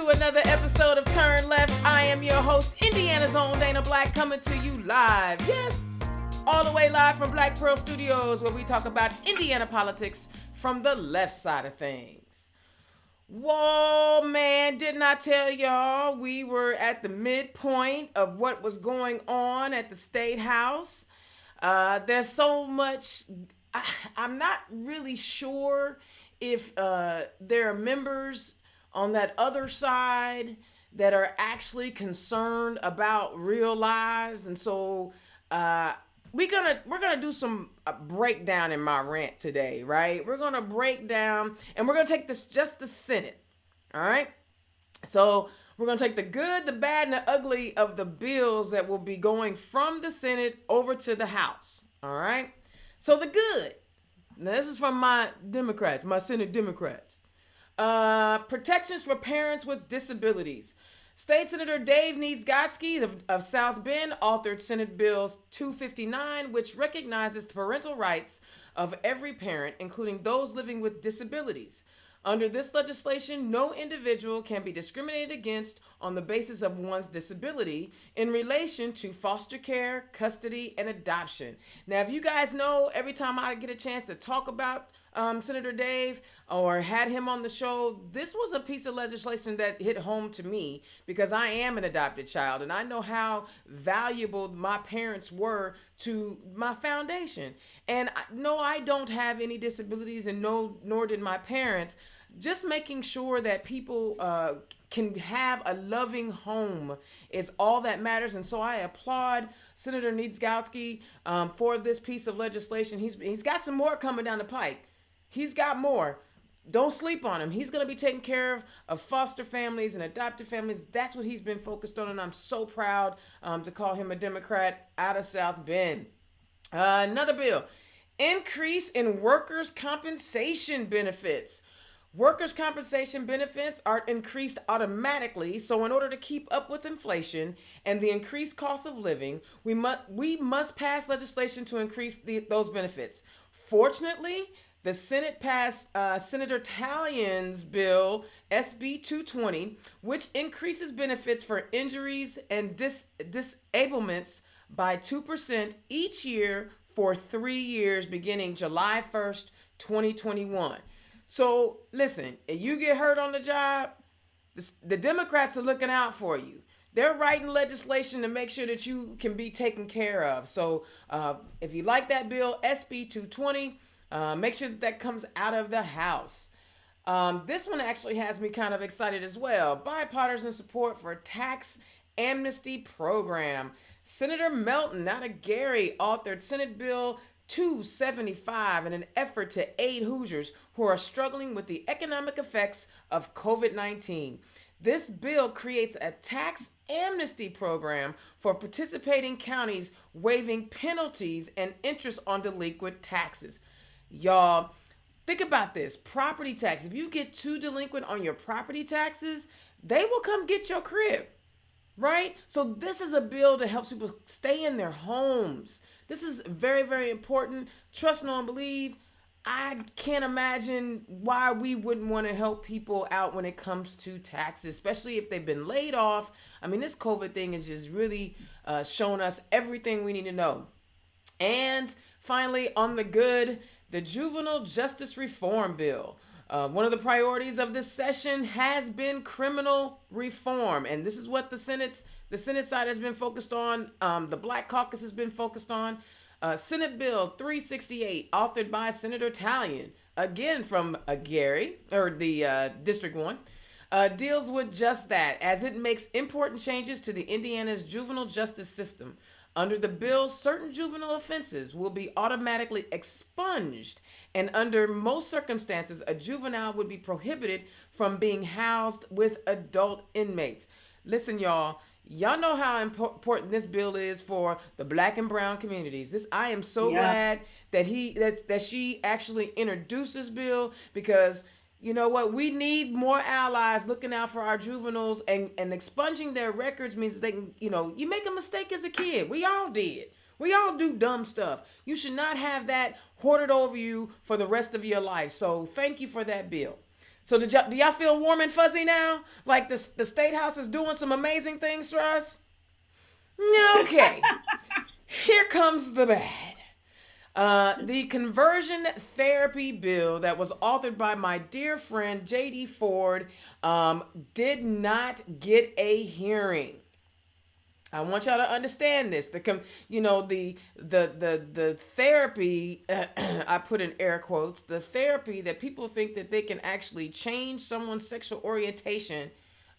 to another episode of Turn Left. I am your host, Indiana's own Dana Black, coming to you live. Yes, all the way live from Black Pearl Studios, where we talk about Indiana politics from the left side of things. Whoa, man, didn't I tell y'all we were at the midpoint of what was going on at the State House? There's so much, I'm not really sure if there are members on that other side that are actually concerned about real lives. And so we're gonna do some breakdown in my rant today, right? We're gonna break down, and we're gonna take this just the Senate. All right. So we're gonna take the good, the bad, and the ugly of the bills that will be going from the Senate over to the House. All right. So the good. Now this is from my Democrats, my Senate Democrats. Protections for parents with disabilities. State Senator Dave Needs-Gotsky of South Bend authored Senate Bill 259, which recognizes the parental rights of every parent, including those living with disabilities. Under this legislation, no individual can be discriminated against on the basis of one's disability in relation to foster care, custody, and adoption. Now, if you guys know, every time I get a chance to talk about Senator Dave or had him on the show, this was a piece of legislation that hit home to me because I am an adopted child and I know how valuable my parents were to my foundation. And no, I don't have any disabilities, and no, nor did my parents. Just making sure that people can have a loving home is all that matters. And so I applaud Senator Needs-Gotsky for this piece of legislation. He's got some more coming down the pike. He's got more. Don't sleep on him. He's going to be taking care of foster families and adopted families. That's what he's been focused on, and I'm so proud to call him a Democrat out of South Bend. Another bill, increase in workers' compensation benefits. Workers' compensation benefits are increased automatically, so in order to keep up with inflation and the increased cost of living, we must pass legislation to increase those benefits. Fortunately, the Senate passed Senator Talion's bill, SB 220, which increases benefits for injuries and disablements by 2% each year for 3 years beginning July 1st, 2021. So listen, if you get hurt on the job, the Democrats are looking out for you. They're writing legislation to make sure that you can be taken care of. So if you like that bill, SB 220, make sure that comes out of the House. This one actually has me kind of excited as well. Bipartisan support for a tax amnesty program. Senator Melton out of Gary authored Senate Bill 275 in an effort to aid Hoosiers who are struggling with the economic effects of COVID-19. This bill creates a tax amnesty program for participating counties, waiving penalties and interest on delinquent taxes. Y'all, think about this. Property tax. If you get too delinquent on your property taxes, they will come get your crib, right? So this is a bill that helps people stay in their homes. This is very, very important. Trust, know, and believe. I can't imagine why we wouldn't want to help people out when it comes to taxes, especially if they've been laid off. I mean, this COVID thing has just really shown us everything we need to know. And finally, on the good, the Juvenile Justice Reform Bill. One of the priorities of this session has been criminal reform. And this is what the Senate side has been focused on. The Black Caucus has been focused on. Senate Bill 368, authored by Senator Talion, again from Gary, or the District 1, deals with just that, as it makes important changes to the Indiana's juvenile justice system. Under the bill, certain juvenile offenses will be automatically expunged, and under most circumstances, a juvenile would be prohibited from being housed with adult inmates. Listen, y'all know how important this bill is for the Black and brown communities. I am so glad that she actually introduced this bill, because you know what? We need more allies looking out for our juveniles, and expunging their records means they can, you make a mistake as a kid. We all did. We all do dumb stuff. You should not have that hoarded over you for the rest of your life. So thank you for that bill. So do y'all feel warm and fuzzy now? Like the State House is doing some amazing things for us? Okay. Here comes the bad. The conversion therapy bill that was authored by my dear friend J.D. Ford did not get a hearing. I want y'all to understand this. The therapy, I put in air quotes, the therapy that people think that they can actually change someone's sexual orientation.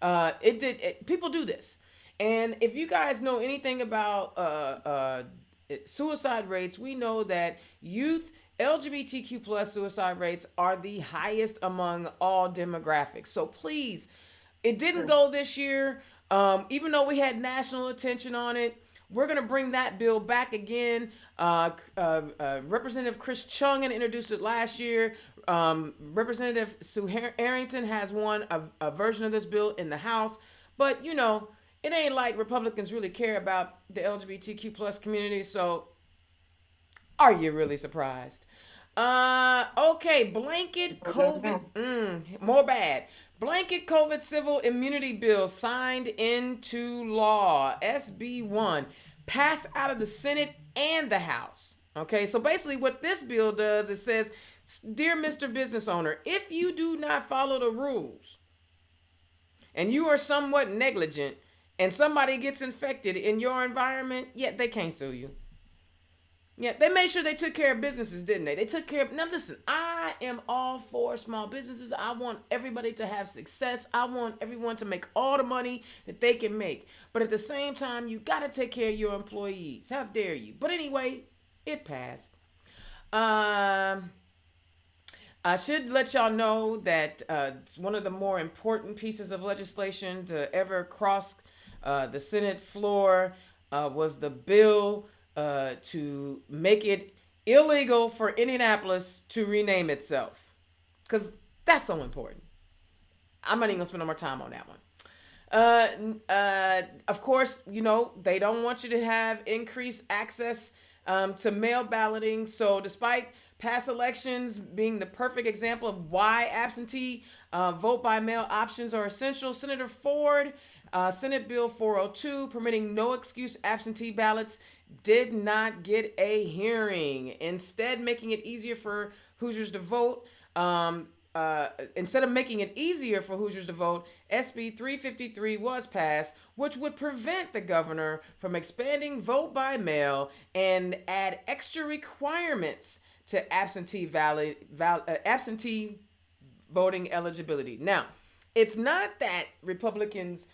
People do this. And if you guys know anything about suicide rates, we know that youth LGBTQ plus suicide rates are the highest among all demographics. So please, it didn't go this year. Even though we had national attention on it, we're going to bring that bill back again. Representative Chris Chung introduced it last year. Representative Sue Arrington has a version of this bill in the House. But, you know, it ain't like Republicans really care about the LGBTQ plus community. So are you really surprised? Okay, blanket COVID. More bad. Blanket COVID civil immunity bill signed into law. SB 1 passed out of the Senate and the House. Okay, so basically what this bill does, it says, dear Mr. Business Owner, if you do not follow the rules and you are somewhat negligent and somebody gets infected in your environment, yet they can't sue you. Yeah, they made sure they took care of businesses, didn't they? They took care of... Now, listen, I am all for small businesses. I want everybody to have success. I want everyone to make all the money that they can make. But at the same time, you got to take care of your employees. How dare you? But anyway, it passed. I should let y'all know that it's one of the more important pieces of legislation to ever cross the Senate floor was the bill to make it illegal for Indianapolis to rename itself. Because that's so important. I'm not even going to spend no more time on that one. Of course, you know, they don't want you to have increased access to mail balloting. So despite past elections being the perfect example of why absentee vote by mail options are essential, Senator Ford, Senate Bill 402, permitting no excuse absentee ballots, did not get a hearing. Instead, making it easier for Hoosiers to vote. Instead of making it easier for Hoosiers to vote, SB 353 was passed, which would prevent the governor from expanding vote by mail and add extra requirements to absentee voting eligibility. Now, it's not that Republicans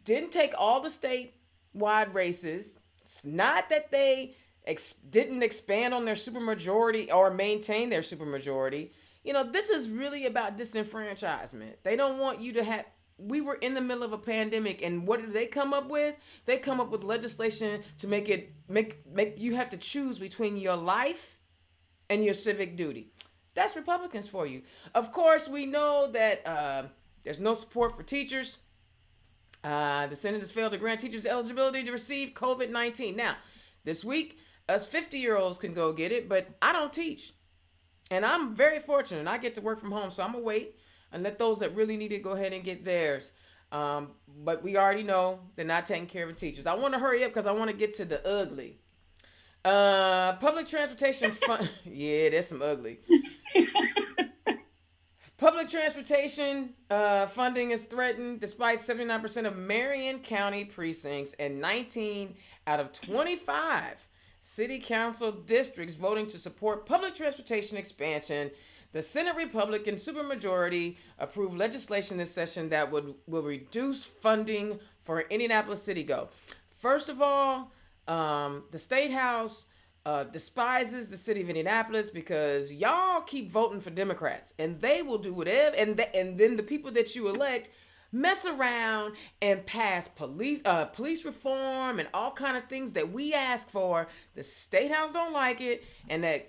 didn't take all the statewide races. It's not that they didn't expand on their supermajority or maintain their supermajority. You know, this is really about disenfranchisement. They don't want you to have... We were in the middle of a pandemic, and what did they come up with? They come up with legislation to make you have to choose between your life and your civic duty. That's Republicans for you. Of course, we know that there's no support for teachers. The Senate has failed to grant teachers eligibility to receive COVID-19. Now, this week, us 50-year-olds can go get it, but I don't teach. And I'm very fortunate. I get to work from home, so I'm going to wait and let those that really need it go ahead and get theirs. But we already know they're not taking care of the teachers. I want to hurry up because I want to get to the ugly. Public transportation fund. Yeah, there's some ugly. Public transportation funding is threatened despite 79% of Marion County precincts and 19 out of 25 city council districts voting to support public transportation expansion. The Senate Republican supermajority approved legislation this session that will reduce funding for Indianapolis City Go. First of all, the State House despises the city of Indianapolis because y'all keep voting for Democrats and they will do whatever. And then the people that you elect mess around and pass police reform and all kind of things that we ask for. The State House don't like it, and that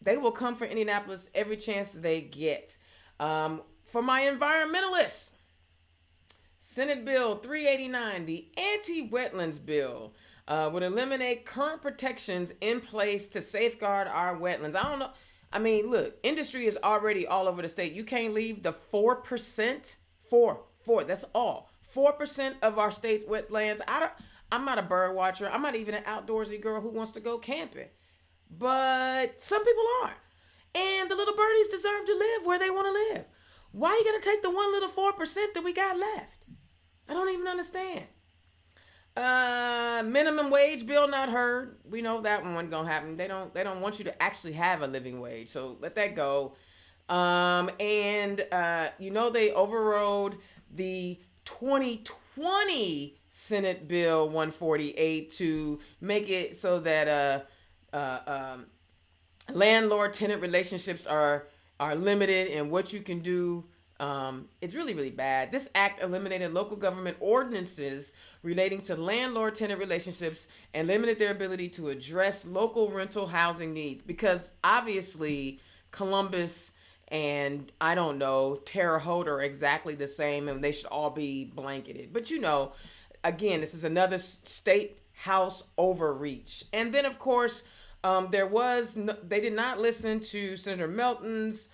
they will come for Indianapolis every chance they get. For my environmentalists, Senate Bill 389, the anti-wetlands bill, would eliminate current protections in place to safeguard our wetlands. I don't know. I mean, look, industry is already all over the state. You can't leave the 4%. Four. That's all. 4% of our state's wetlands. I'm not a bird watcher. I'm not even an outdoorsy girl who wants to go camping. But some people are. And the little birdies deserve to live where they want to live. Why are you going to take the one little 4% that we got left? I don't even understand. Minimum wage bill not heard. We know that one wasn't gonna happen. They don't want you to actually have a living wage, so let that go. They overrode the 2020 Senate Bill 148 to make it so that landlord-tenant relationships are limited in what you can do. It's really, really bad. This act eliminated local government ordinances relating to landlord-tenant relationships and limited their ability to address local rental housing needs because obviously Columbus and I don't know, Terre Haute are exactly the same and they should all be blanketed. But again, this is another state house overreach. And then of course, they did not listen to Senator Melton's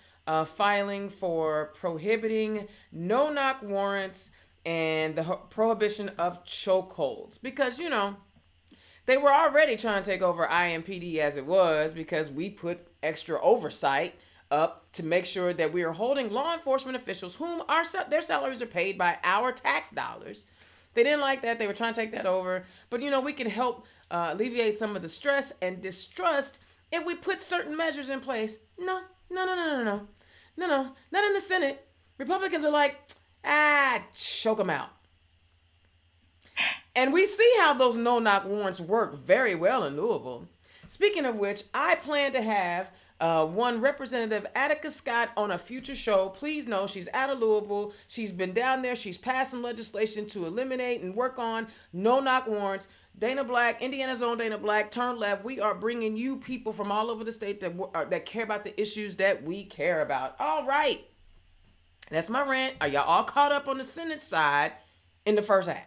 filing for prohibiting no-knock warrants and the prohibition of chokeholds because, they were already trying to take over IMPD as it was because we put extra oversight up to make sure that we are holding law enforcement officials whom their salaries are paid by our tax dollars. They didn't like that. They were trying to take that over. But, we can help alleviate some of the stress and distrust if we put certain measures in place. No, not in the Senate. Republicans are like, choke them out. And we see how those no-knock warrants work very well in Louisville. Speaking of which, I plan to have one Representative Attica Scott on a future show. Please know she's out of Louisville. She's been down there. She's passed some legislation to eliminate and work on no-knock warrants. Dana Black, Indiana's own Dana Black, turn left. We are bringing you people from all over the state that care about the issues that we care about. All right. That's my rant. Are y'all all caught up on the Senate side in the first half?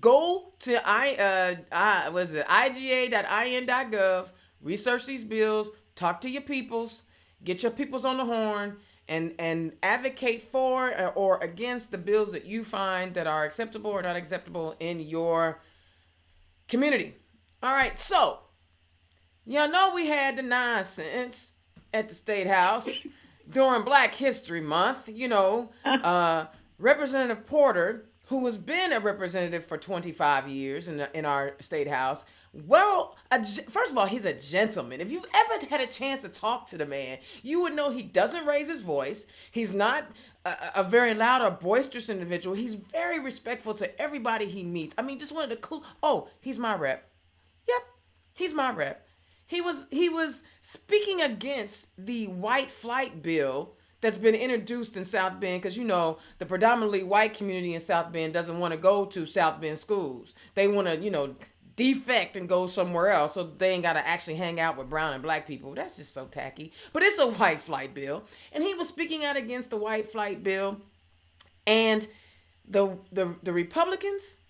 Go to iga.in.gov, research these bills, talk to your peoples, get your peoples on the horn, and advocate for or against the bills that you find that are acceptable or not acceptable in your community. All right, so y'all know we had the nonsense at the State House during Black History Month. Representative Porter, who has been a representative for 25 years in our State House. Well, first of all, he's a gentleman. If you've ever had a chance to talk to the man, you would know he doesn't raise his voice. He's not a very loud or boisterous individual. He's very respectful to everybody he meets. I mean, just one of the cool. Oh, he's my rep. Yep, he's my rep. He was speaking against the white flight bill that's been introduced in South Bend because, the predominantly white community in South Bend doesn't want to go to South Bend schools. They want to, defect and go somewhere else so they ain't got to actually hang out with brown and black people. That's just so tacky. But it's a white flight bill. And he was speaking out against the white flight bill. And the Republicans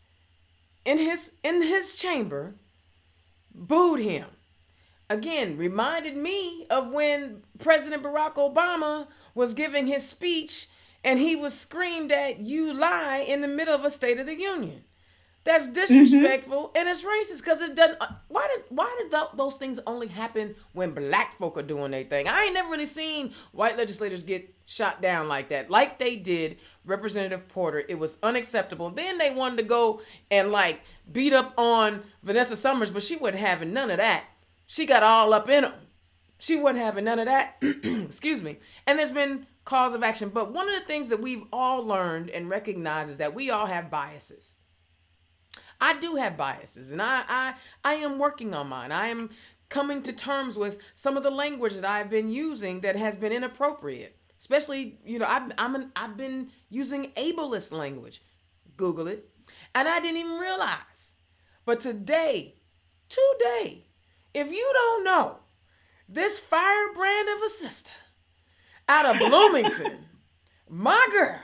in his chamber booed him. Again, reminded me of when President Barack Obama was giving his speech and he was screamed at, "You lie," in the middle of a State of the Union. That's disrespectful and it's racist because it doesn't. Why did those things only happen when black folk are doing their thing? I ain't never really seen white legislators get shot down like that, like they did Representative Porter. It was unacceptable. Then they wanted to go and beat up on Vanessa Summers, but she wasn't having none of that. She got all up in them. She wasn't having none of that. Excuse me. And there's been cause of action. But one of the things that we've all learned and recognized is that we all have biases. I do have biases, and I am working on mine. I am coming to terms with some of the language that I've been using that has been inappropriate. Especially, I've been using ableist language. Google it. And I didn't even realize. But today, if you don't know, this firebrand of a sister out of Bloomington, my girl,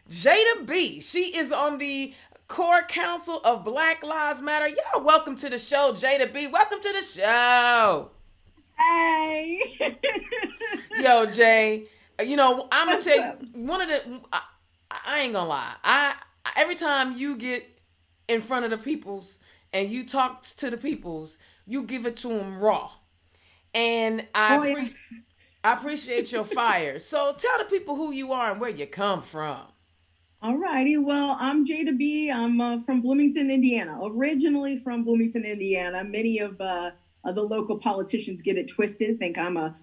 Jada Bee, she is on the Core Council of Black Lives Matter. Y'all welcome to the show, Jada Bee. Welcome to the show. Hey. Yo, Jay, I'm gonna What's tell you up? one of the. I ain't gonna lie. Every time you get in front of the peoples and you talk to the peoples, you give it to them raw, and Oh yeah. I appreciate your fire. So tell the people who you are and where you come from. All righty. Well, I'm Jada Bee. I'm from Bloomington, Indiana. Originally from Bloomington, Indiana. Many of the local politicians get it twisted. Think I'm a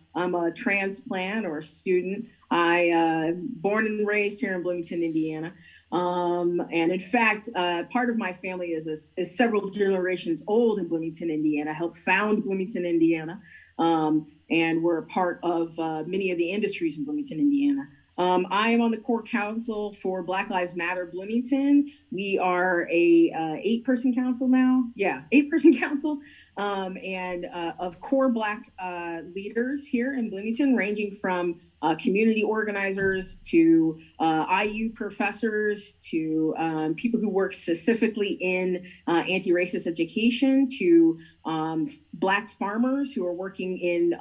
transplant or a student. I born and raised here in Bloomington, Indiana. And in fact, part of my family is several generations old in Bloomington, Indiana. I helped found Bloomington, Indiana, and we're a part of many of the industries in Bloomington, Indiana. I am on the core council for Black Lives Matter Bloomington. We are a 8-person council now. Yeah, 8-person council, and of core Black leaders here in Bloomington, ranging from community organizers to IU professors to people who work specifically in anti-racist education to Black farmers who are working in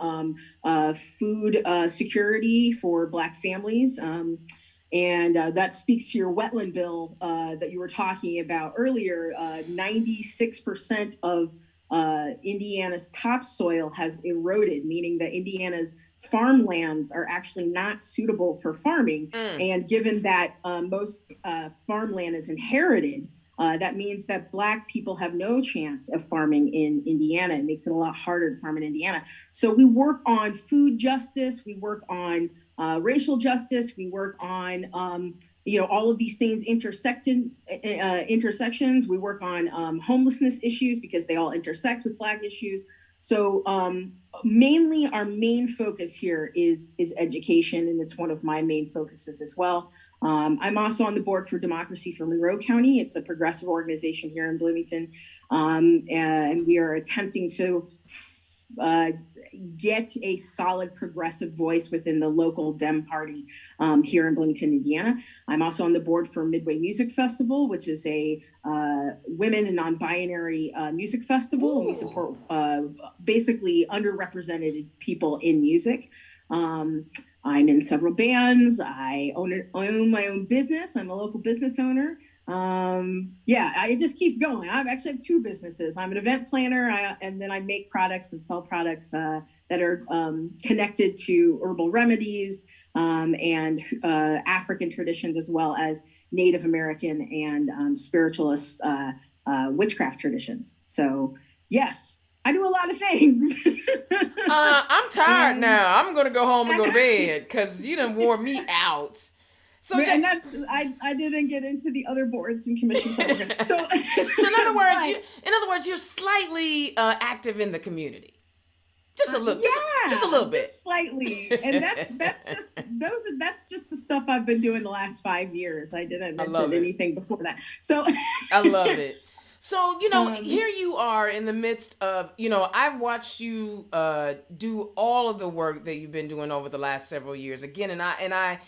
food security for Black families. And that speaks to your wetland bill that you were talking about earlier. 96% of Indiana's topsoil has eroded, meaning that Indiana's farmlands are actually not suitable for farming. Mm. And given that most farmland is inherited, that means that Black people have no chance of farming in Indiana. It makes it a lot harder to farm in Indiana. So we work on food justice, we work on racial justice, we work on all of these things intersections. We work on homelessness issues because they all intersect with Black issues. So mainly our main focus here is education, and it's one of my main focuses as well. I'm also on the board for Democracy for Monroe County. It's a progressive organization here in Bloomington, and we are attempting to get a solid progressive voice within the local Dem party here in Bloomington, Indiana. I'm also on the board for Midway Music Festival, which is a women and non-binary music festival. And we support basically underrepresented people in music. I'm in several bands. I own my own business. I'm a local business owner. It just keeps going. I actually have 2 businesses. I'm an event planner, and then I make products and sell products that are connected to herbal remedies and African traditions, as well as Native American and spiritualist witchcraft traditions. So yes, I do a lot of things. I'm tired and now. I'm gonna go home and go to bed because you done wore me out. So, and that's I didn't get into the other boards and commissions that we're going to. So so but, in other words, you're slightly active in the community, just a little, just a yeah, little bit. just slightly, and that's just the stuff I've been doing the last 5 years. I didn't I love mention it. anything before that. So I love it. So, um, here you are in the midst of, I've watched you do all of the work that you've been doing over the last several years. Again, I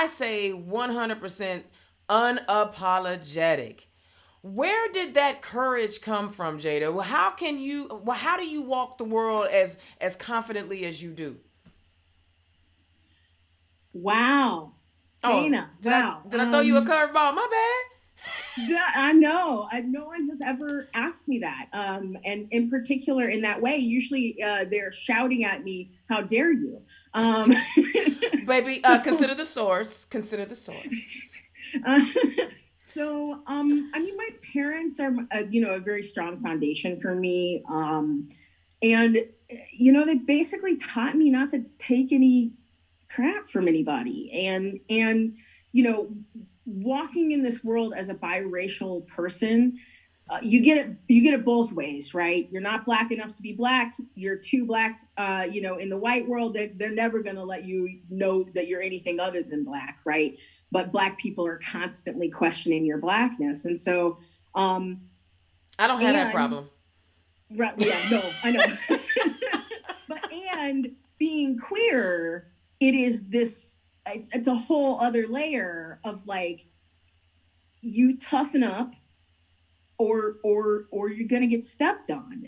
say 100% unapologetic. Where did that courage come from, Jada? How do you walk the world as confidently as you do? wow, Oh, Dana, wow. did I throw you a curveball? My bad. I know. No one has ever asked me that. And in particular, in that way, usually they're shouting at me, "How dare you?" Um, Baby, so, consider the source. Consider the source. uh, I mean, my parents are, a very strong foundation for me. And, they basically taught me not to take any crap from anybody. And, you know, walking in this world as a biracial person, you get it both ways, right? You're not Black enough to be Black. You're too Black, in the white world. They're never going to let you know that you're anything other than Black, right? But Black people are constantly questioning your Blackness. And so um I don't have that and problem. right, yeah, no, I know. But and being queer, it is this, it's a whole other layer of like, you toughen up, or you're going to get stepped on.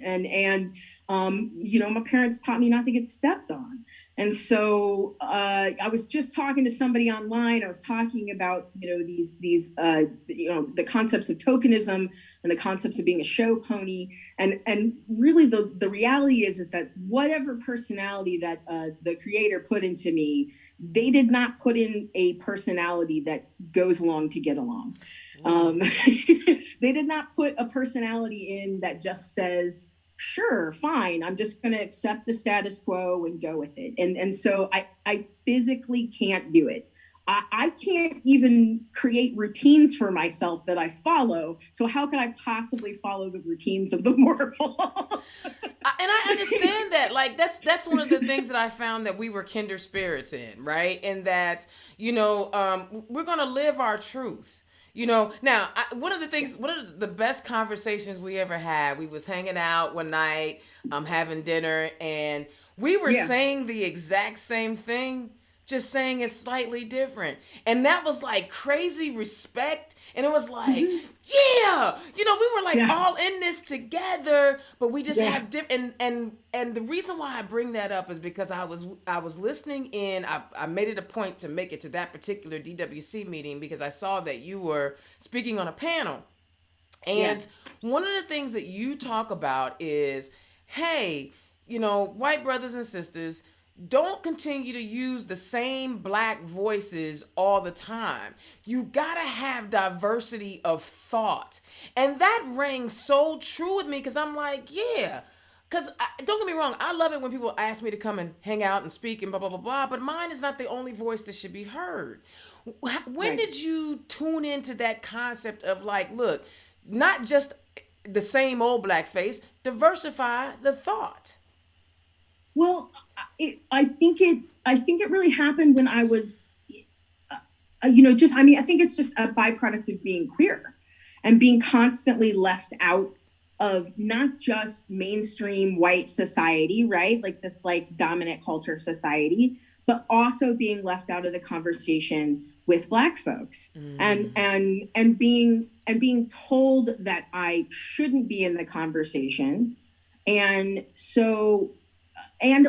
You know, my parents taught me not to get stepped on. And so I was just talking to somebody online. I was talking about, you know, you know, the concepts of tokenism and the concepts of being a show pony. And really the reality is that whatever personality that the creator put into me, they did not put in a personality that goes along to get along. They did not put a personality in that just says, sure, fine, I'm just going to accept the status quo and go with it. And so I physically can't do it. I can't even create routines for myself that I follow. So how can I possibly follow the routines of the mortal? And I understand that. Like, that's one of the things that I found that we were kindred spirits in, right? And that, you know, we're going to live our truth. You know, now, one of the best conversations we ever had, we was hanging out one night, having dinner, and we were saying the exact same thing, just saying it slightly different. And that was like crazy respect. And it was like, yeah, you know, we were like all in this together, but we just have different. And the reason why I bring that up is because I was listening in. I made it a point to make it to that particular DWC meeting because I saw that you were speaking on a panel. And one of the things that you talk about is, hey, you know, white brothers and sisters, don't continue to use the same black voices all the time. You gotta have diversity of thought. And that rang so true with me because I'm like, yeah. Because don't get me wrong, I love it when people ask me to come and hang out and speak and blah, blah, blah, blah. But mine is not the only voice that should be heard. When did you tune into that concept of like, look, not just the same old black face, diversify the thought? Well, I think it really happened when I was, you know, I think it's just a byproduct of being queer and being constantly left out of not just mainstream white society, right? Like this like dominant culture society, but also being left out of the conversation with Black folks and being told that I shouldn't be in the conversation. And so,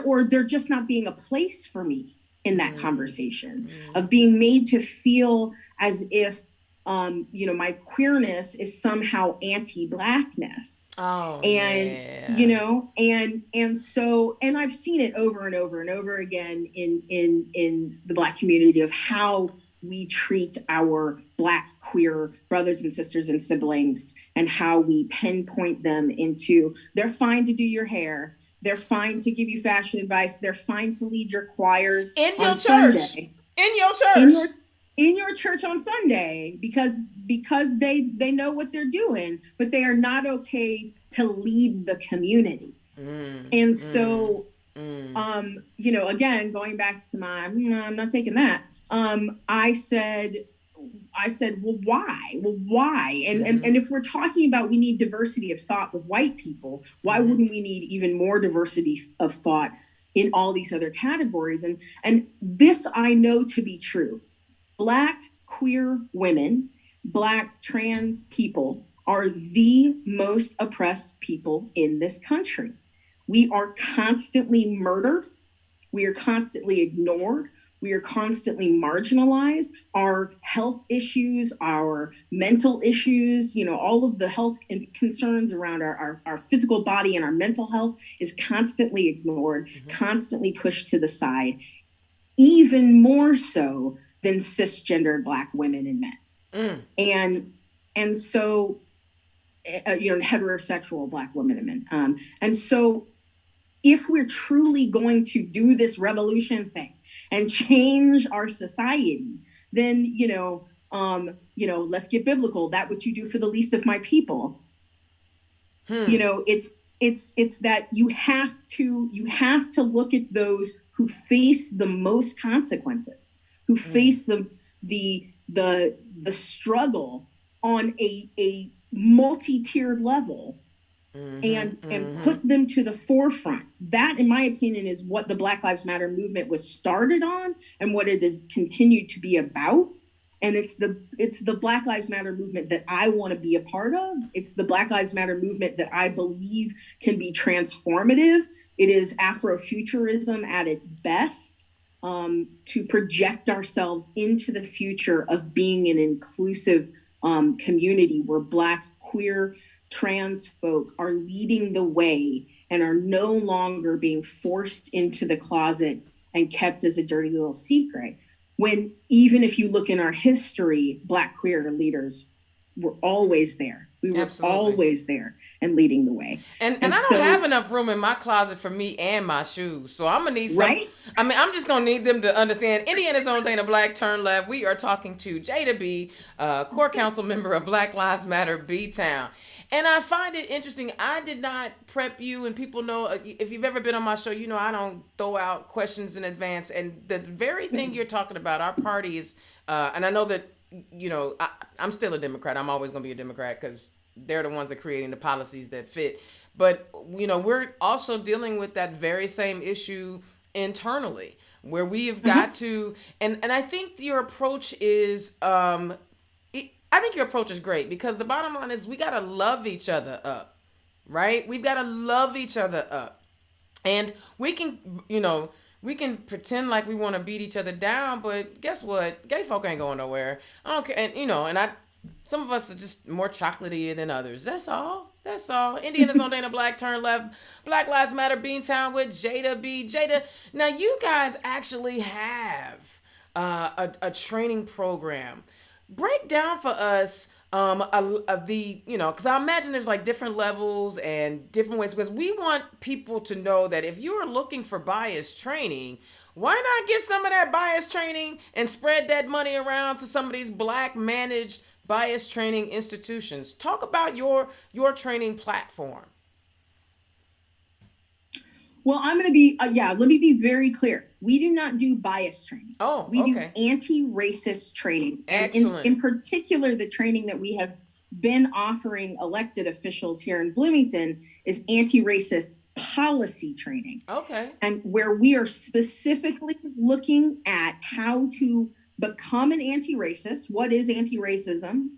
or there just not being a place for me in that conversation of being made to feel as if, you know, my queerness is somehow anti-Blackness. You know, and so, and I've seen it over and over and over again in the Black community of how we treat our Black queer brothers and sisters and siblings and how we pinpoint them into, they're fine to do your hair. They're fine to give you fashion advice. They're fine to lead your choirs in your on church. Sunday. In your church. In your church on Sunday because they know what they're doing, but they are not okay to lead the community. And so, you know, again, going back to I'm not taking that. I said, well, why? Well, why? And if we're talking about we need diversity of thought with white people, why wouldn't we need even more diversity of thought in all these other categories? And this I know to be true. Black queer women, Black trans people are the most oppressed people in this country. We are constantly murdered. We are constantly ignored. We are constantly marginalized. Our health issues, our mental issues, you know, all of the health concerns around our physical body and our mental health is constantly ignored, constantly pushed to the side, even more so than cisgendered Black women and men. And so, you know, heterosexual Black women and men. And so if we're truly going to do this revolution thing and change our society, then, you know, let's get biblical. That what you do for the least of my people. You know, it's that you have to look at those who face the most consequences, who face the struggle on a multi-tiered level, and put them to the forefront. That, in my opinion, is what the Black Lives Matter movement was started on and what it has continued to be about. And it's the Black Lives Matter movement that I want to be a part of. It's the Black Lives Matter movement that I believe can be transformative. It is Afrofuturism at its best, to project ourselves into the future of being an inclusive community where Black, queer, trans folk are leading the way and are no longer being forced into the closet and kept as a dirty little secret. When even if you look in our history, Black queer leaders were always there. We were always there and leading the way. And I don't have enough room in my closet for me and my shoes. So I'm going to need some. Right? I mean, I'm just going to need them to understand. Indiana's own Dana Black, turn left. We are talking to Jada Bee, core council member of Black Lives Matter B-Town. And I find it interesting. I did not prep you, and people know, if you've ever been on my show, you know I don't throw out questions in advance. And the very thing you're talking about, our party is, and I know that, you know, I'm still a Democrat. I'm always going to be a Democrat because they're the ones that are creating the policies that fit. But, you know, we're also dealing with that very same issue internally, where we have got to, and I think your approach is, I think your approach is great, because the bottom line is we got to love each other up, right? We've got to love each other up. And we can, you know, we can pretend like we want to beat each other down, but guess what? Gay folk ain't going nowhere. I don't care. And, you know, some of us are just more chocolatey than others. That's all. That's all. Indiana's own Dana Black, turn left. Black Lives Matter, B-Town with Jada Bee. Jada, now you guys actually have a training program. Break down for us the, you know, because I imagine there's like different levels and different ways, because we want people to know that if you're looking for bias training, why not get some of that bias training and spread that money around to some of these Black managed bias training institutions? Talk about your training platform. Well, I'm going to be, let me be very clear. We do not do bias training. Oh, we okay. do anti-racist training. Excellent. And in particular, the training that we have been offering elected officials here in Bloomington is anti-racist policy training. Okay. And where we are specifically looking at how to become an anti-racist, what is anti-racism,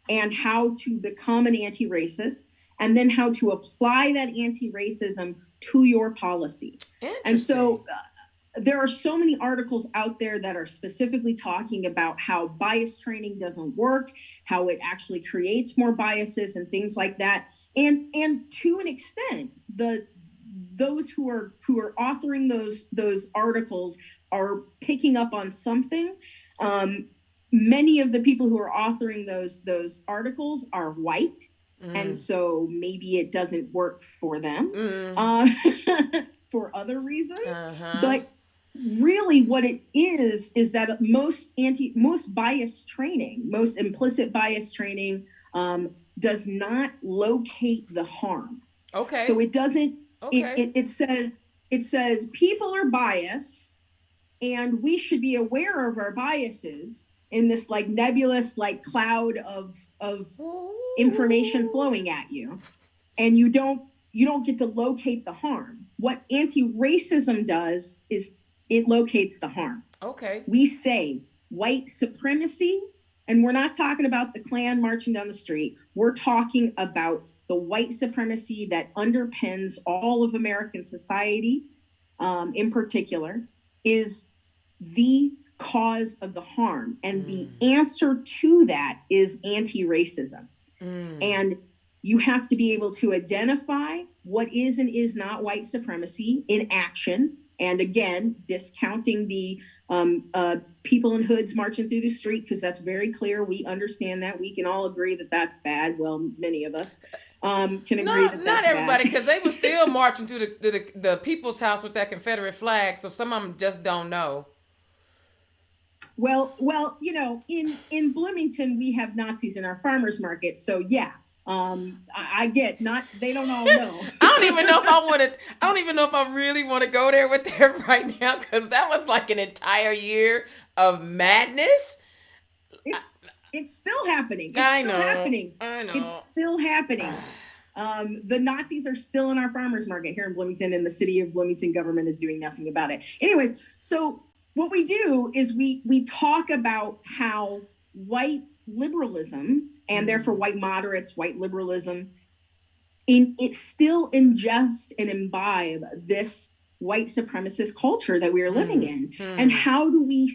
and how to become an anti-racist, and then how to apply that anti-racism to your policy. And so there are so many articles out there that are specifically talking about how bias training doesn't work, how it actually creates more biases and things like that. And to an extent, those who are authoring those articles are picking up on something. Many of the people who are authoring those articles are white. And so maybe it doesn't work for them for other reasons. But really what it is that most bias training, most implicit bias training does not locate the harm. Okay. So it doesn't, it says people are biased and we should be aware of our biases in this like nebulous like cloud of information flowing at you, and you don't get to locate the harm. What anti-racism does is it locates the harm. Okay. We say white supremacy, and we're not talking about the Klan marching down the street. We're talking about the white supremacy that underpins all of American society, in particular, is the cause of the harm. And the answer to that is anti-racism. And you have to be able to identify what is and is not white supremacy in action. And again, discounting the people in hoods marching through the street, because that's very clear. We understand that. We can all agree that that's bad. Well, many of us can agree that that's not everybody, because they were still marching through the People's House with that Confederate flag. So some of them just don't know. Well, you know, in Bloomington, we have Nazis in our farmers market. So yeah, I get they don't all know. I don't even know if I really want to go there with them right now, because that was like an entire year of madness. It's still happening. I know. It's still happening. The Nazis are still in our farmers market here in Bloomington, and the city of Bloomington government is doing nothing about it. Anyways, so what we do is we talk about how white liberalism and therefore white moderates, white liberalism, it still ingest and imbibe this white supremacist culture that we are living in. And how do we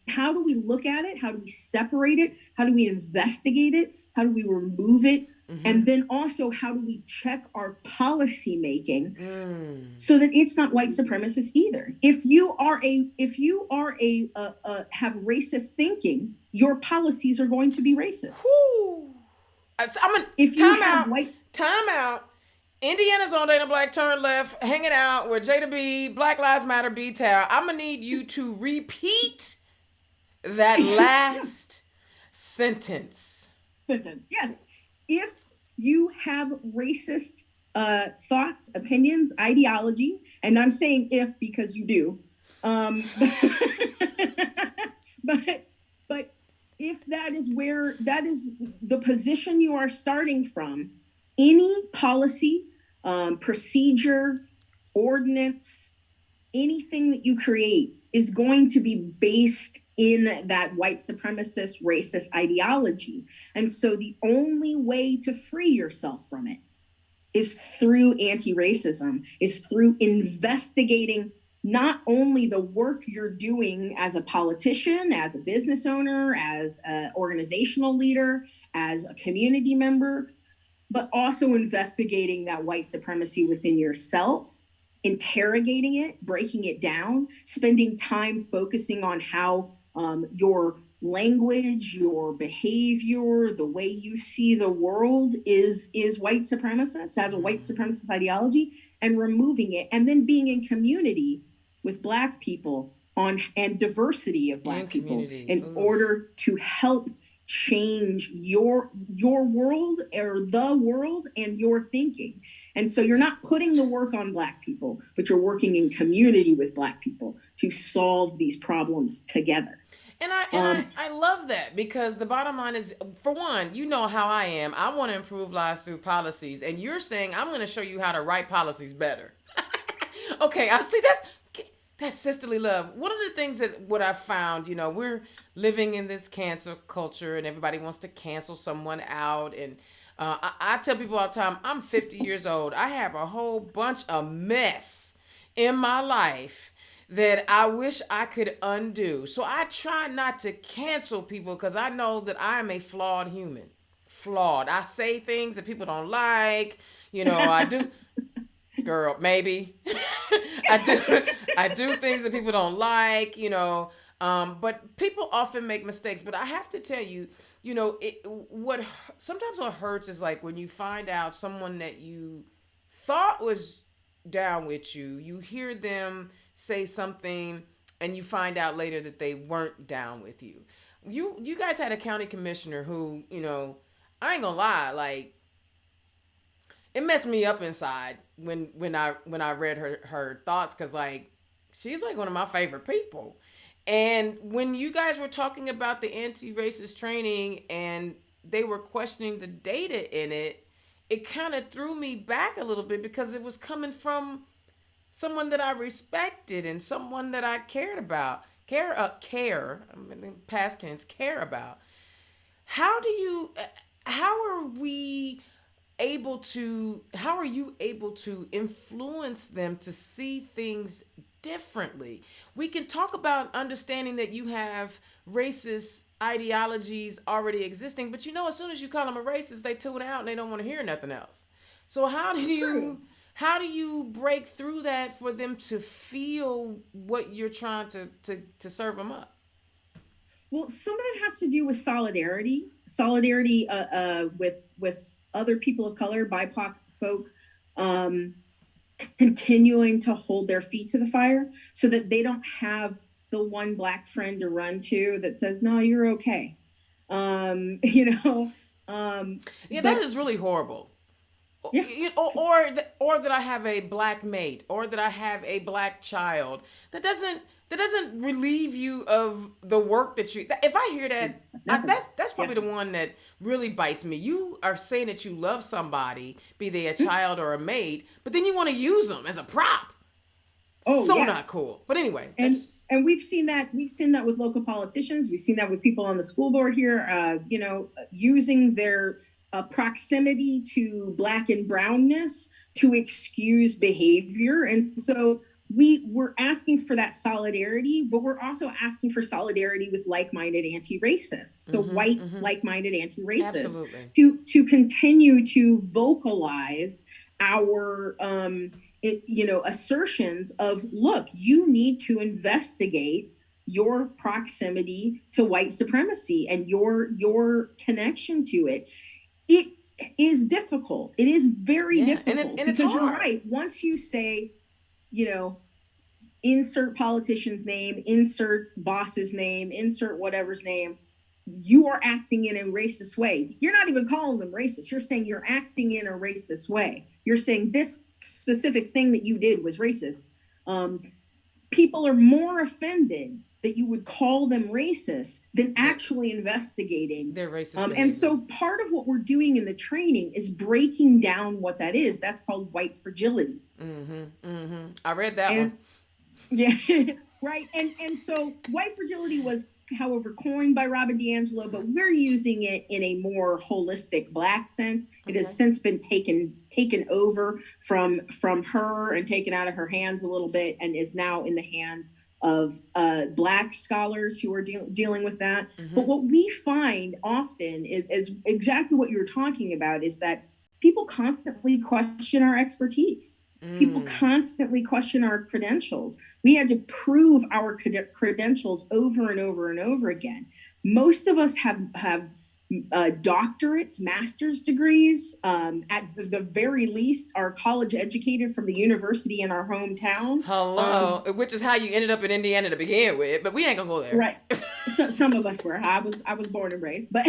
look at it? How do we separate it? How do we investigate it? How do we remove it? And then also, how do we check our policy making so that it's not white supremacist either? If you are have racist thinking, your policies are going to be racist. Time out. Indiana's on Dana Black, turn left, hanging out with Jada Bee, Black Lives Matter, B-Town. I'm going to need you to repeat that last sentence. Yes. If you have racist thoughts, opinions, ideology, and I'm saying if because you do, but if that is the position you are starting from, any policy, procedure, ordinance, anything that you create is going to be based in that white supremacist, racist ideology. And so the only way to free yourself from it is through anti-racism, is through investigating not only the work you're doing as a politician, as a business owner, as an organizational leader, as a community member, but also investigating that white supremacy within yourself, interrogating it, breaking it down, spending time focusing on how your language, your behavior, the way you see the world is white supremacist, has a white supremacist ideology, and removing it, and then being in community with Black people and diversity of Black people in order to help change your world or the world and your thinking. And so you're not putting the work on Black people, but you're working in community with Black people to solve these problems together. And I love that, because the bottom line is, for one, you know how I am. I want to improve lives through policies. And you're saying I'm going to show you how to write policies better. Okay, I see that's sisterly love. One of the things what I found, we're living in this cancel culture and everybody wants to cancel someone out. And I tell people all the time, I'm 50 years old. I have a whole bunch of mess in my life that I wish I could undo. So I try not to cancel people because I know that I am a flawed human. I say things that people don't like. I do. Girl, maybe. I do things that people don't like, but people often make mistakes. But I have to tell you, sometimes what hurts is like when you find out someone that you thought was down with you, you hear them say something and you find out later that they weren't down with you. You guys had a county commissioner who, I ain't gonna lie, like, it messed me up inside when I read her thoughts, because like she's like one of my favorite people. And when you guys were talking about the anti-racist training and they were questioning the data in it, it kind of threw me back a little bit because it was coming from someone that I respected and someone that I cared about. Past tense, care about. How are you able to influence them to see things differently? We can talk about understanding that you have racist ideologies already existing, but as soon as you call them a racist, they tune out and they don't want to hear nothing else. So how do you break through that for them to feel what you're trying to serve them up? Well, some of it has to do with solidarity with other people of color, BIPOC folk, continuing to hold their feet to the fire so that they don't have the one Black friend to run to that says, no, you're okay. That is really horrible. Yeah. Or that I have a Black mate, or that I have a Black child. That doesn't relieve you of the work that you. If I hear that, that's probably the one that really bites me. You are saying that you love somebody, be they a child or a mate, but then you want to use them as a prop. Oh So yeah. not cool. But anyway, And we've seen that with local politicians. We've seen that with people on the school board here. Using their proximity to Black and brownness to excuse behavior. And so we're asking for that solidarity, but we're also asking for solidarity with like-minded anti-racists. So white like-minded anti-racists to continue to vocalize our assertions of, look, you need to investigate your proximity to white supremacy and your connection to it. It is difficult. It is very difficult and it's because hard. You're right. Once you say, insert politician's name, insert boss's name, insert whatever's name, you are acting in a racist way. You're not even calling them racist. You're saying you're acting in a racist way. You're saying this specific thing that you did was racist. People are more offended that you would call them racist than actually investigating their racist and so part of what we're doing in the training is breaking down what that is. That's called white fragility. I read that one. Yeah, right. And so white fragility was, however, coined by Robin DiAngelo, but we're using it in a more holistic Black sense. It has since been taken over from her and taken out of her hands a little bit, and is now in the hands of Black scholars who are dealing with that. But what we find often is exactly what you're talking about, is that people constantly question our expertise. People constantly question our credentials. We had to prove our credentials over and over and over again. Most of us have doctorates, master's degrees, at the very least are college educated from the university in our hometown. Hello, which is how you ended up in Indiana to begin with, but we ain't gonna go there. Right. So some of us were. I was born and raised, but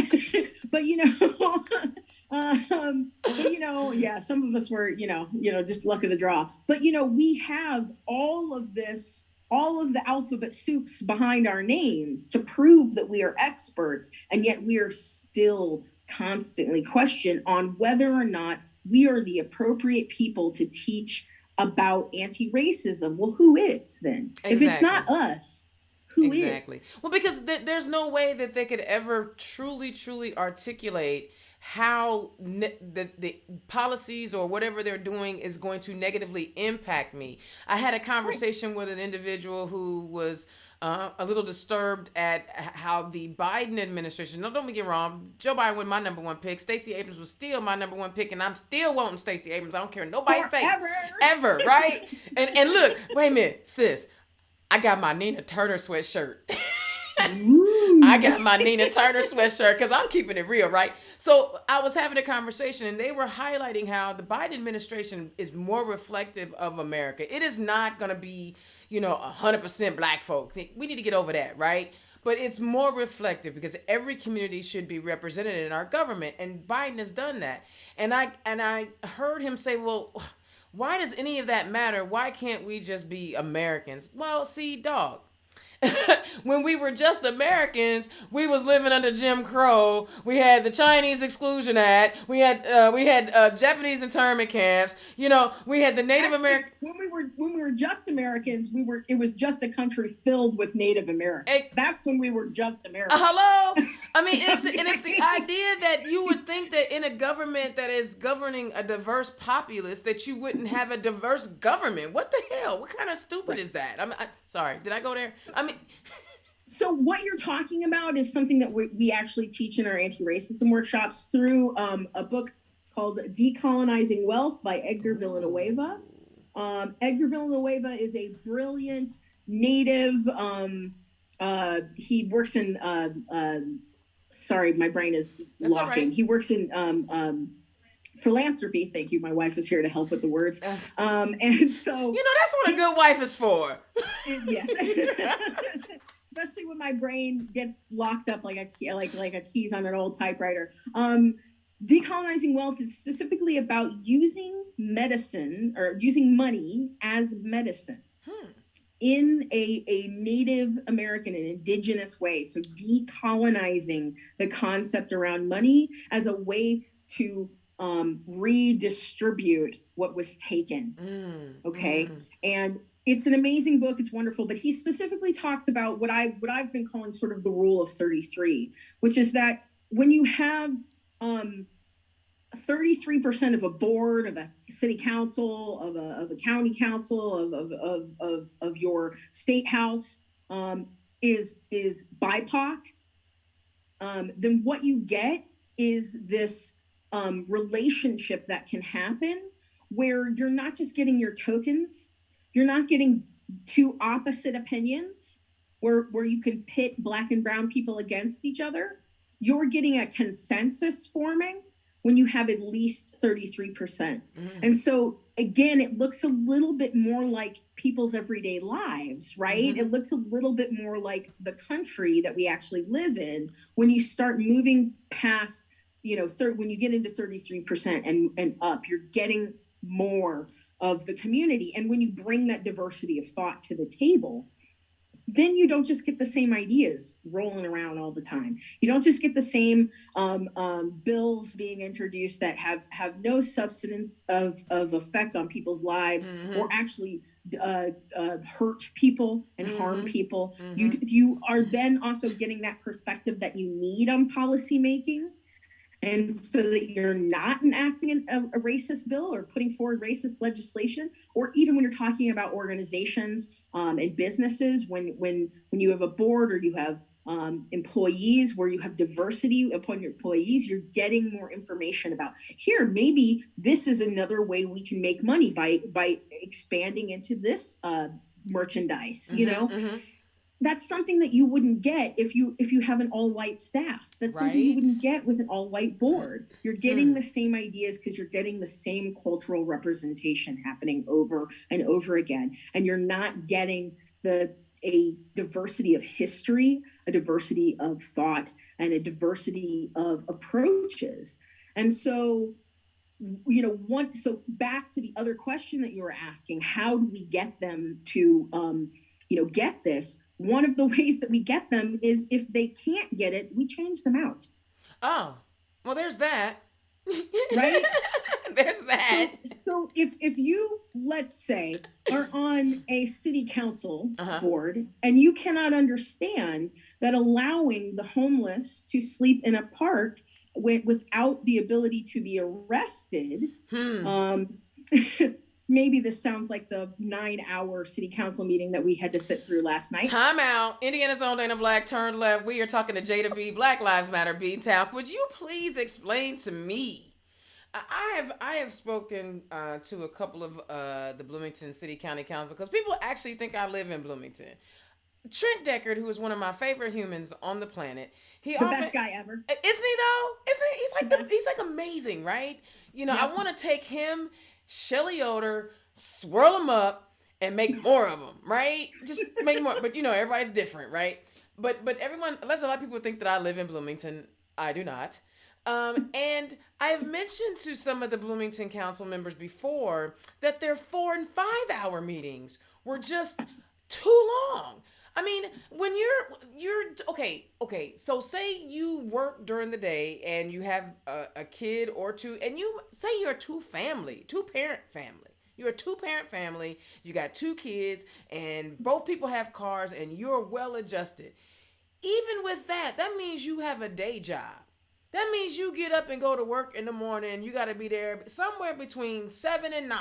yeah, some of us were, just luck of the draw. But we have all of the alphabet soups behind our names to prove that we are experts, and yet we are still constantly questioned on whether or not we are the appropriate people to teach about anti-racism. Well, who is then? Exactly. If it's not us, who is? Well, because there's no way that they could ever truly articulate how the policies or whatever they're doing is going to negatively impact me. I had a conversation with an individual who was a little disturbed at how the Biden administration, no, don't get me wrong, Joe Biden was my number one pick. Stacey Abrams was still my number one pick, and I'm still wanting Stacey Abrams. I don't care what nobody say. Ever, right? and look, wait a minute, sis. I got my Nina Turner sweatshirt. I got my Nina Turner sweatshirt because I'm keeping it real, right? So I was having a conversation and they were highlighting how the Biden administration is more reflective of America. It is not going to be, 100% Black folks. We need to get over that, right? But it's more reflective because every community should be represented in our government, and Biden has done that. And I heard him say, well, why does any of that matter? Why can't we just be Americans? Well, see, dog. When we were just Americans, we was living under Jim Crow. We had the Chinese Exclusion Act. We had Japanese internment camps. We had the Native American. When we were just Americans, it was just a country filled with Native Americans. That's when we were just Americans. Hello. I mean, it's the idea that you would think that in a government that is governing a diverse populace that you wouldn't have a diverse government. What the hell? What kind of stupid is that? Sorry, did I go there? So what you're talking about is something that we actually teach in our anti-racism workshops through a book called Decolonizing Wealth by Edgar Villanueva. Edgar Villanueva is a brilliant Native. He works in. Sorry, my brain is locking. Right. He works in philanthropy. Thank you. My wife is here to help with the words. And so that's what a good wife is for. Yes. Especially when my brain gets locked up like a keys on an old typewriter. Decolonizing Wealth is specifically about using medicine or using money as medicine in a Native American and indigenous way. So decolonizing the concept around money as a way to redistribute what was taken. Okay. And It's an amazing book. It's wonderful, but he specifically talks about what I've been calling sort of the rule of 33, which is that when you have 33% of a board, of a city council, of a county council, of your state house is BIPOC, then what you get is this relationship that can happen where you're not just getting your tokens, you're not getting two opposite opinions where you can pit Black and brown people against each other. You're getting a consensus forming when you have at least 33%. Mm-hmm. And so again, it looks a little bit more like people's everyday lives, right? Mm-hmm. It looks a little bit more like the country that we actually live in when you start moving past, when you get into 33% and up, you're getting more of the community. And when you bring that diversity of thought to the table, then you don't just get the same ideas rolling around all the time. You don't just get the same bills being introduced that have no substance of effect on people's lives, mm-hmm. or actually hurt people and mm-hmm. harm people. Mm-hmm. You are then also getting that perspective that you need on policy making. And so that you're not enacting a racist bill or putting forward racist legislation, or even when you're talking about organizations and businesses, when you have a board or you have employees where you have diversity upon your employees, you're getting more information about here. Maybe this is another way we can make money by expanding into this merchandise. Mm-hmm, mm-hmm. That's something that you wouldn't get if you have an all-white staff. That's right. Something you wouldn't get with an all-white board. You're getting the same ideas because you're getting the same cultural representation happening over and over again. And you're not getting a diversity of history, a diversity of thought, and a diversity of approaches. And so, so back to the other question that you were asking, how do we get them to, get this? One of the ways that we get them is if they can't get it, we change them out. Oh, well, there's that. Right? There's that. So if you, let's say, are on a city council board and you cannot understand that allowing the homeless to sleep in a park without the ability to be arrested, maybe this sounds like the 9-hour city council meeting that we had to sit through last night. Time out. Indiana's own Dana Black, turn left. We are talking to Jada Bee, Black Lives Matter, B-Town. Would you please explain to me? I have spoken to a couple of the Bloomington City County Council because people actually think I live in Bloomington. Trent Deckard, who is one of my favorite humans on the planet, best guy ever. Isn't he though? Isn't he? He's like amazing, right? Yeah. I want to take him, Shelly Yoder, swirl them up and make more of them, right? Just make more. But everybody's different, right? But everyone, unless a lot of people think that I live in Bloomington, I do not. And I've mentioned to some of the Bloomington council members before that their 4 and 5 hour meetings were just too long. I mean, when you're okay. So say you work during the day and you have a kid or two, and you say you're a two-parent family. You're a two-parent family. You got 2 kids, and both people have cars, and you're well adjusted. Even with that means you have a day job. That means you get up and go to work in the morning. You got to be there somewhere between 7 and 9.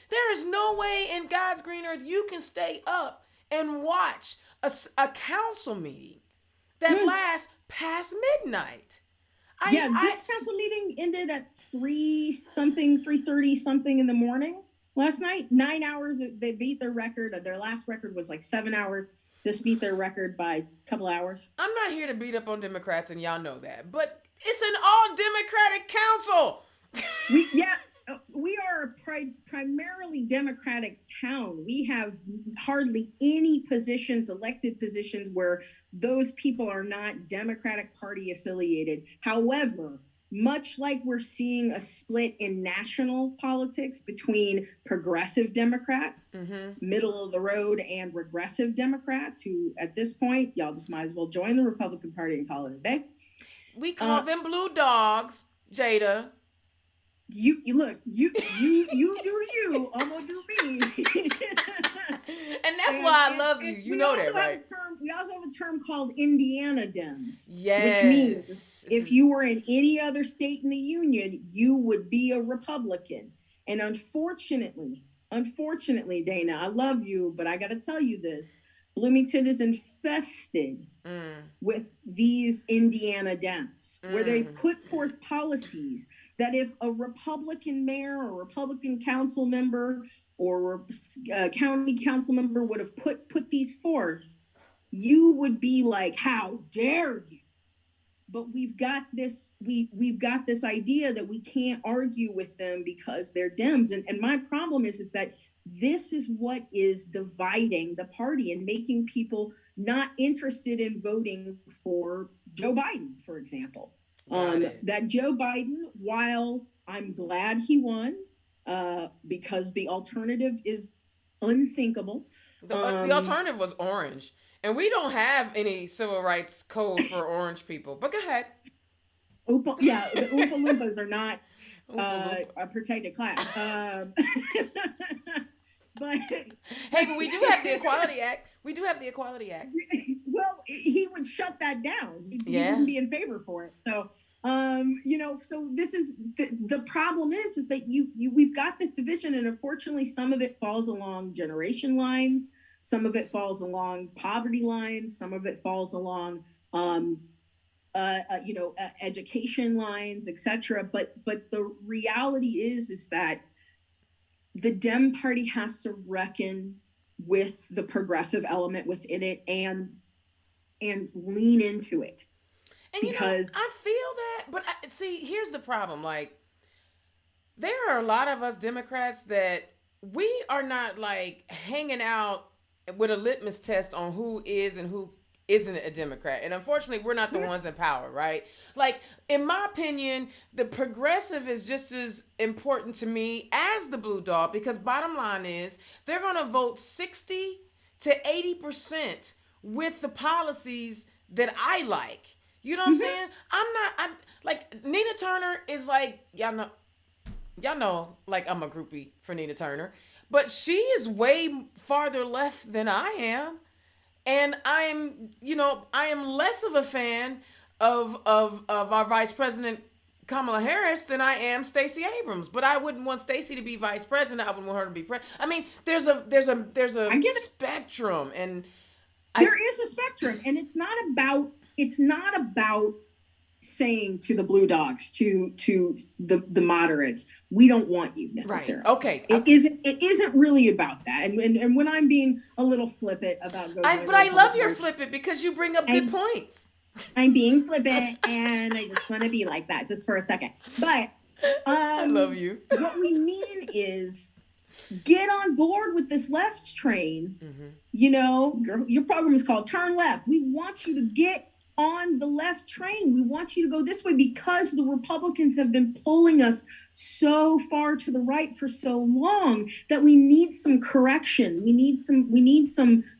There is no way in God's green earth you can stay up and watch a council meeting that lasts past midnight. This council meeting ended at 3:30 something in the morning last night. 9 hours. They beat their record. Their last record was like 7 hours. This beat their record by a couple hours. I'm not here to beat up on Democrats, and y'all know that. But it's an all-Democratic council. We are a primarily Democratic town. We have hardly any elected positions where those people are not Democratic Party affiliated. However, much like we're seeing a split in national politics between progressive Democrats, middle of the road, and regressive Democrats, who at this point, y'all just might as well join the Republican Party and call it a day. We call them blue dogs, Jada. You look, you do you, I'm gonna do me. that's why I love you. You know that, right? We also have a term called Indiana Dems, which means Yes. if you were in any other state in the union, you would be a Republican. And unfortunately, Dana, I love you, but I got to tell you this. Bloomington is infested with these Indiana Dems, where they put forth policies that if a Republican mayor or Republican council member or county council member would have put these forth, you would be like, how dare you? But we've got this idea that we can't argue with them because they're Dems. And my problem is that this is what is dividing the party and making people not interested in voting for Joe Biden, for example. That Joe Biden, while I'm glad he won, because the alternative is unthinkable. The alternative was orange. And we don't have any civil rights code for orange people. But go ahead. The Oompa Loompas are not a protected class. But we do have the Equality Act. Well, he would shut that down. He wouldn't be in favor for it. So, so this is the problem is that we've got this division, and unfortunately, some of it falls along generation lines. Some of it falls along poverty lines. Some of it falls along, education lines, etc. But the reality is that the Dem Party has to reckon with the progressive element within it and lean into it. And because I feel that, but see, here's the problem. Like, there are a lot of us Democrats that we are not like hanging out with a litmus test on who is and who isn't a Democrat. And unfortunately, we're not the ones in power, right? Like, in my opinion, the progressive is just as important to me as the blue dog, because bottom line is they're going to vote 60 to 80% with the policies that I like. You know what I'm saying? I'm like, Nina Turner is like, y'all know, like, I'm a groupie for Nina Turner. But she is way farther left than I am. And I am less of a fan of our Vice President Kamala Harris than I am Stacey Abrams. But I wouldn't want Stacey to be vice president. I wouldn't want her to be president. I mean, there's a spectrum, and there is a spectrum, and it's not about saying to the blue dogs, to the moderates, we don't want you necessarily. Right. Okay. It isn't really about that. And when I'm being a little flippant about I love your flippant because you bring up good points. I'm being flippant and I just want to be like that just for a second. But I love you. What we mean is get on board with this left train. Mm-hmm. Your program is called Turn Left. We want you to get on the left train. We want you to go this way because the Republicans have been pulling us so far to the right for so long that we need some correction. We need some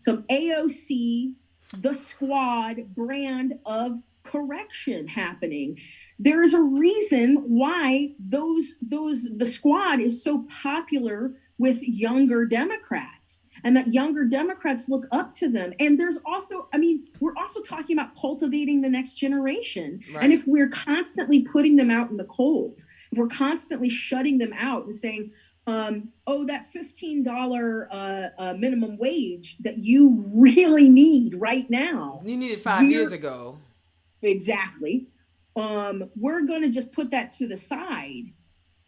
AOC, the squad brand of correction happening. There is a reason why the squad is so popular with younger Democrats, and that younger Democrats look up to them. And there's also, we're also talking about cultivating the next generation. Right. And if we're constantly putting them out in the cold, if we're constantly shutting them out and saying, that $15 minimum wage that you really need right now. You needed 5 years ago. Exactly. We're going to just put that to the side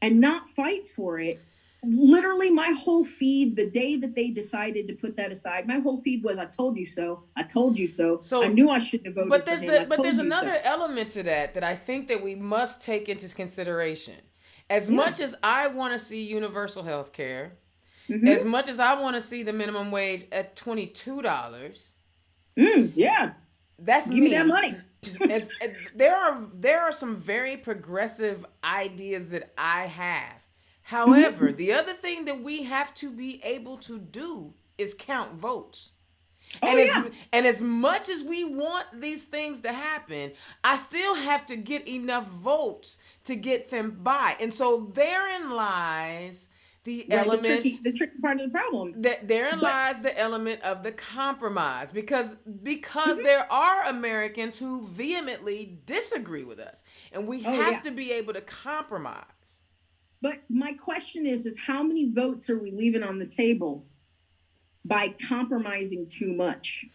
and not fight for it. Literally, my whole feed, the day that they decided to put that aside, my whole feed was, I told you so. I told you so. So I knew I shouldn't have voted for him. But there's another element to that I think that we must take into consideration. As much as I want to see universal health care, as much as I want to see the minimum wage at $22, that's Give me that money. There are some very progressive ideas that I have. However, the other thing that we have to be able to do is count votes. And as much as we want these things to happen, I still have to get enough votes to get them by. And so therein lies the right? element The tricky part of the problem. that therein But lies the element of the compromise, because Mhm. there are Americans who vehemently disagree with us, and we Oh have yeah. to be able to compromise. But my question is how many votes are we leaving on the table by compromising too much?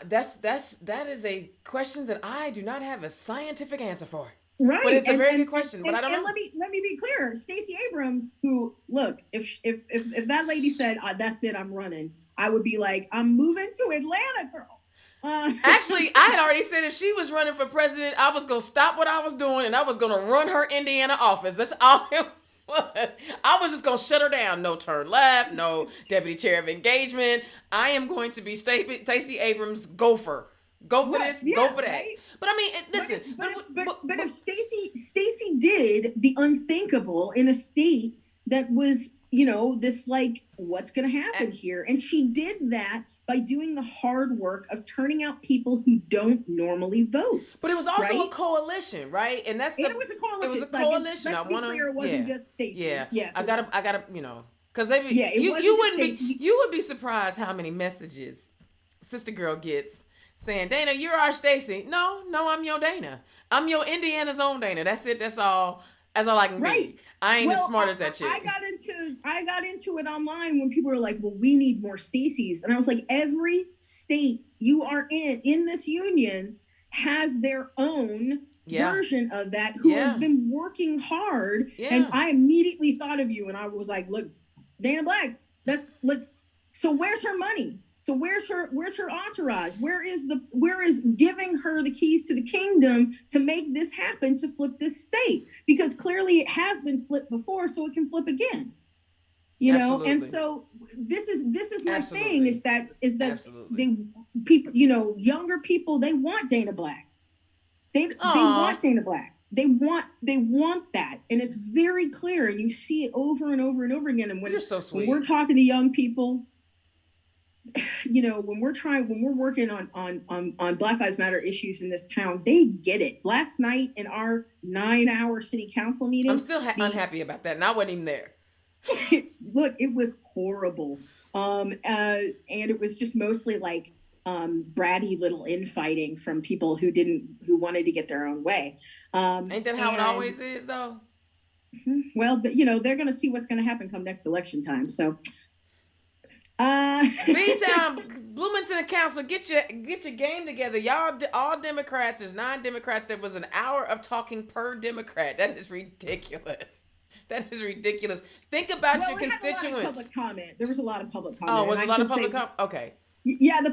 That is a question that I do not have a scientific answer for. But Right. it's a very good question, but I don't And know. let me be clear. Stacey Abrams, who look, if that lady said, that's it, I'm running, I would be like, I'm moving to Atlanta, girl. Actually, I had already said if she was running for president, I was gonna stop what I was doing and I was gonna run her Indiana office. That's all it was. I was just gonna shut her down. No turn left, no deputy chair of engagement. I am going to be Stacey Abrams gopher. Go for Right. this, Yeah, go for that. right. But I mean, listen, But if Stacey did the unthinkable in a state that was, this like, what's going to happen here? And she did that by doing the hard work of turning out people who don't normally vote. But it was also right? a coalition, right? And that's it was a coalition. It was a coalition. Let's be clear, it wasn't just Stacey. Yeah. Yeah. So, I gotta, because they yeah, it you wasn't wouldn't Stacey. you would be surprised how many messages Sister Girl gets saying, Dana, you're our Stacey. No, I'm your Dana. I'm your Indiana's own Dana. That's it. That's all. That's all I can be. I ain't as smart as that chick. I got into it online when people were like, well, we need more Stacey's. And I was like, every state you are in this union has their own version of that, who has been working hard. And I immediately thought of you and I was like, look, Dana Black, so where's her money? So where's her entourage? Where is giving her the keys to the kingdom to make this happen, to flip this state? Because clearly it has been flipped before, so it can flip again. Absolutely. And so this is my Absolutely. thing is that Absolutely. people, younger people, they want Dana Black. They want Dana Black. They want that. And it's very clear. And you see it over and over and over again. And You're so sweet. when we're talking to young people, when we're working on Black Lives Matter issues in this town, they get it. Last night in our 9-hour city council meeting, I'm still unhappy about that, and I wasn't even there. Look, it was horrible. And it was just mostly like bratty little infighting from people who wanted to get their own way. Ain't that how it always is, though? Well, they're going to see what's going to happen come next election time. So. B-Town, Bloomington Council, get your game together. Y'all, all Democrats, there's 9 Democrats. There was an hour of talking per Democrat. That is ridiculous. That is ridiculous. Think about your constituents. There was a lot of public comment. Oh, was a lot of public comment? Okay. Yeah, the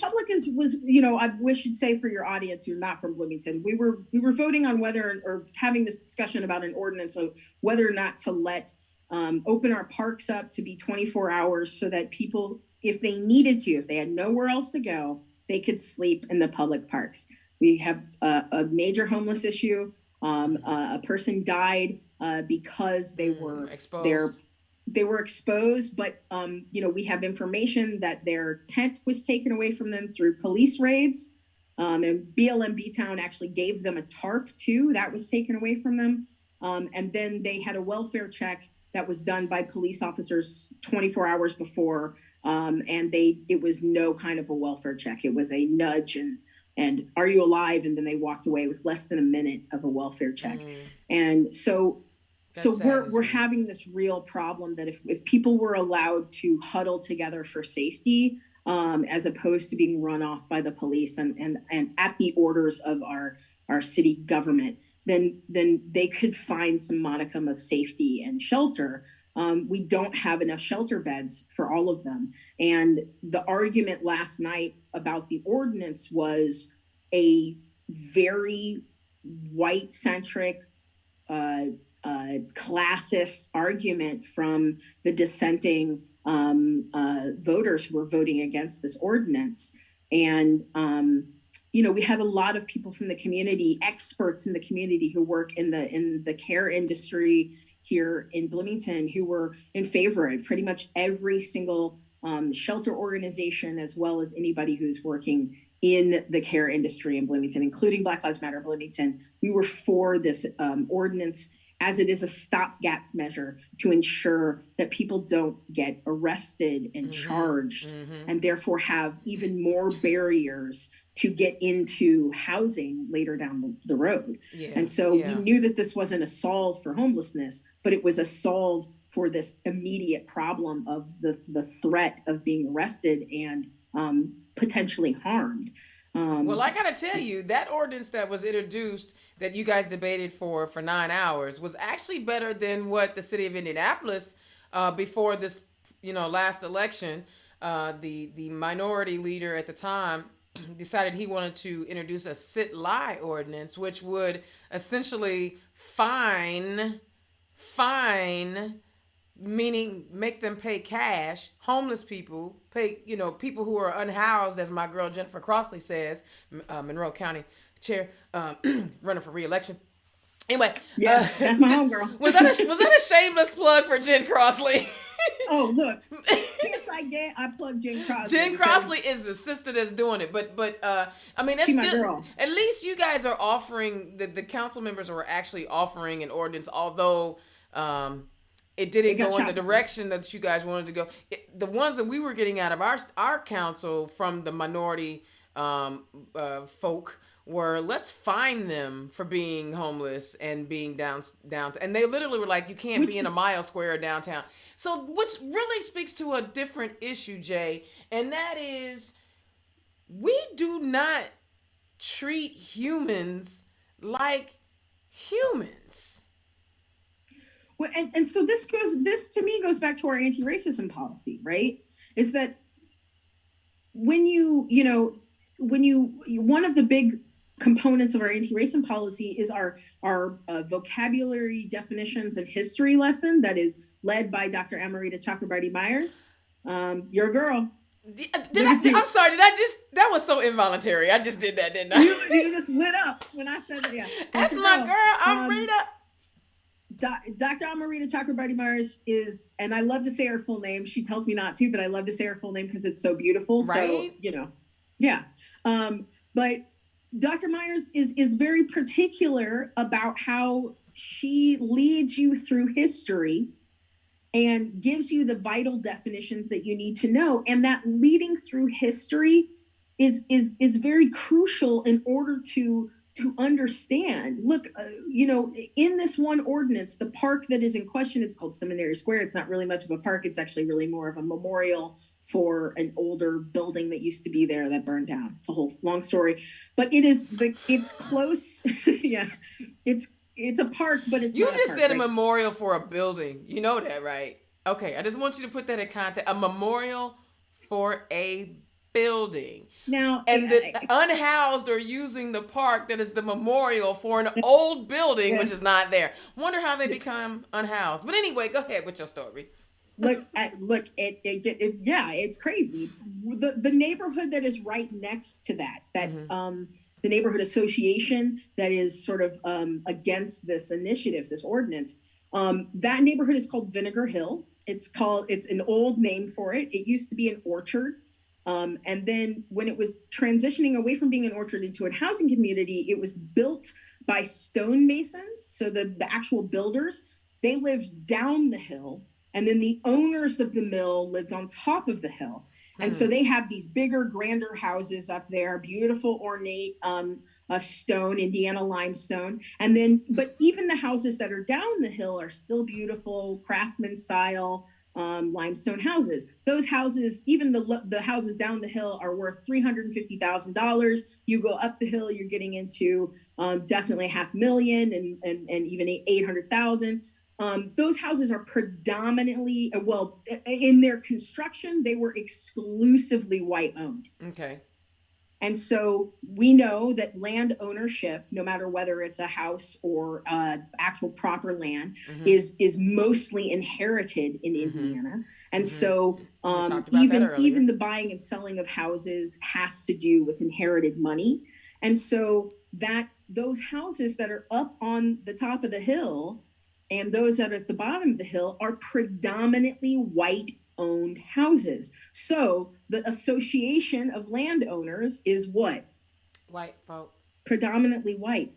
public was, I wish you'd say for your audience who's not from Bloomington, we were voting on whether, or having this discussion about an ordinance of whether or not to let open our parks up to be 24 hours so that people, if they needed to, if they had nowhere else to go, they could sleep in the public parks. We have a major homeless issue. A person died because they were exposed. They were exposed, but we have information that their tent was taken away from them through police raids. And BLM B-Town actually gave them a tarp too. That was taken away from them. And then they had a welfare check that was done by police officers 24 hours before. And it was no kind of a welfare check. It was a nudge and are you alive? And then they walked away. It was less than a minute of a welfare check. And so we're having this real problem that if people were allowed to huddle together for safety, as opposed to being run off by the police and at the orders of our city government, then they could find some modicum of safety and shelter. We don't have enough shelter beds for all of them. And the argument last night about the ordinance was a very white-centric, classist argument from the dissenting voters who were voting against this ordinance. And we had a lot of people from the community, experts in the community who work in the care industry here in Bloomington, who were in favor of pretty much every single shelter organization, as well as anybody who's working in the care industry in Bloomington, including Black Lives Matter Bloomington. We were for this ordinance. as it is a stopgap measure to ensure that people don't get arrested and charged, and therefore have even more barriers to get into housing later down the road. And so we knew that this wasn't a solve for homelessness, but it was a solve for this immediate problem of the threat of being arrested and potentially harmed. Well, I gotta tell you, that ordinance that was introduced that you guys debated for 9 hours was actually better than what the city of Indianapolis, before this, last election, the minority leader at the time decided he wanted to introduce a sit-lie ordinance, which would essentially fine, meaning make them pay cash, homeless people pay, people who are unhoused, as my girl Jennifer Crossley says, Monroe County chair, running for re-election. Anyway, that's my homegirl. was that a shameless plug for Jen Crossley? Oh, look, chance I get, I plug Jen Crossley. Jen Crossley is the sister that's doing it, but I mean, that's still, girl. At least you guys are offering, the council members were actually offering an ordinance, although it didn't go in the direction that you guys wanted to go. The ones that we were getting out of our council from the minority folk were, let's fine them for being homeless and being down. And they literally were like, you can't be in a mile square downtown. So, which really speaks to a different issue, Jay, and that is, we do not treat humans like humans. Well, and so this to me goes back to our anti-racism policy, right? Is that when one of the big components of our anti-racism policy is our vocabulary definitions and history lesson that is led by Dr. Amarita Chakrabarty Myers. Your girl. I'm sorry, that was so involuntary. I just did that, didn't I? You just lit up when I said that, yeah. That's my girl, Amarita. Dr. Amarita Chakrabarty Myers is, and I love to say her full name. She tells me not to, but I love to say her full name because it's so beautiful. Right? So, yeah. But Dr. Myers is very particular about how she leads you through history and gives you the vital definitions that you need to know. And that leading through history is very crucial in order to understand. Look, in this one ordinance, the park that is in question, it's called Seminary Square. It's not really much of a park. It's actually really more of a memorial for an older building that used to be there that burned down. It's a whole long story, but it's close. Yeah, it's a park, but it's you not just a park, said right? A memorial for a building. You know that, right? Okay, I just want you to put that in context. A memorial for a building. Now, and the unhoused are using the park that is the memorial for an old building, which is not there. Wonder how they become unhoused. But anyway, go ahead with your story. It's crazy. The neighborhood that is right next to that the neighborhood association that is sort of against this initiative, this ordinance, that neighborhood is called Vinegar Hill. It's an old name for it. It used to be an orchard. And then when it was transitioning away from being an orchard into a housing community, it was built by stonemasons. So the actual builders, they lived down the hill, and then the owners of the mill lived on top of the hill. And so they have these bigger, grander houses up there, beautiful, ornate stone, Indiana limestone. And then, but even the houses that are down the hill are still beautiful, craftsman style limestone houses. Those houses, even the houses down the hill, are worth $350,000. You go up the hill, you're getting into definitely $500,000 and even $800,000. Those houses are predominantly, in their construction, they were exclusively white owned. Okay. And so we know that land ownership, no matter whether it's a house or actual proper land, is mostly inherited in Indiana. And so even the buying and selling of houses has to do with inherited money. And so those houses that are up on the top of the hill and those that are at the bottom of the hill are predominantly white-owned houses. So the association of landowners is what? White folk. Predominantly white.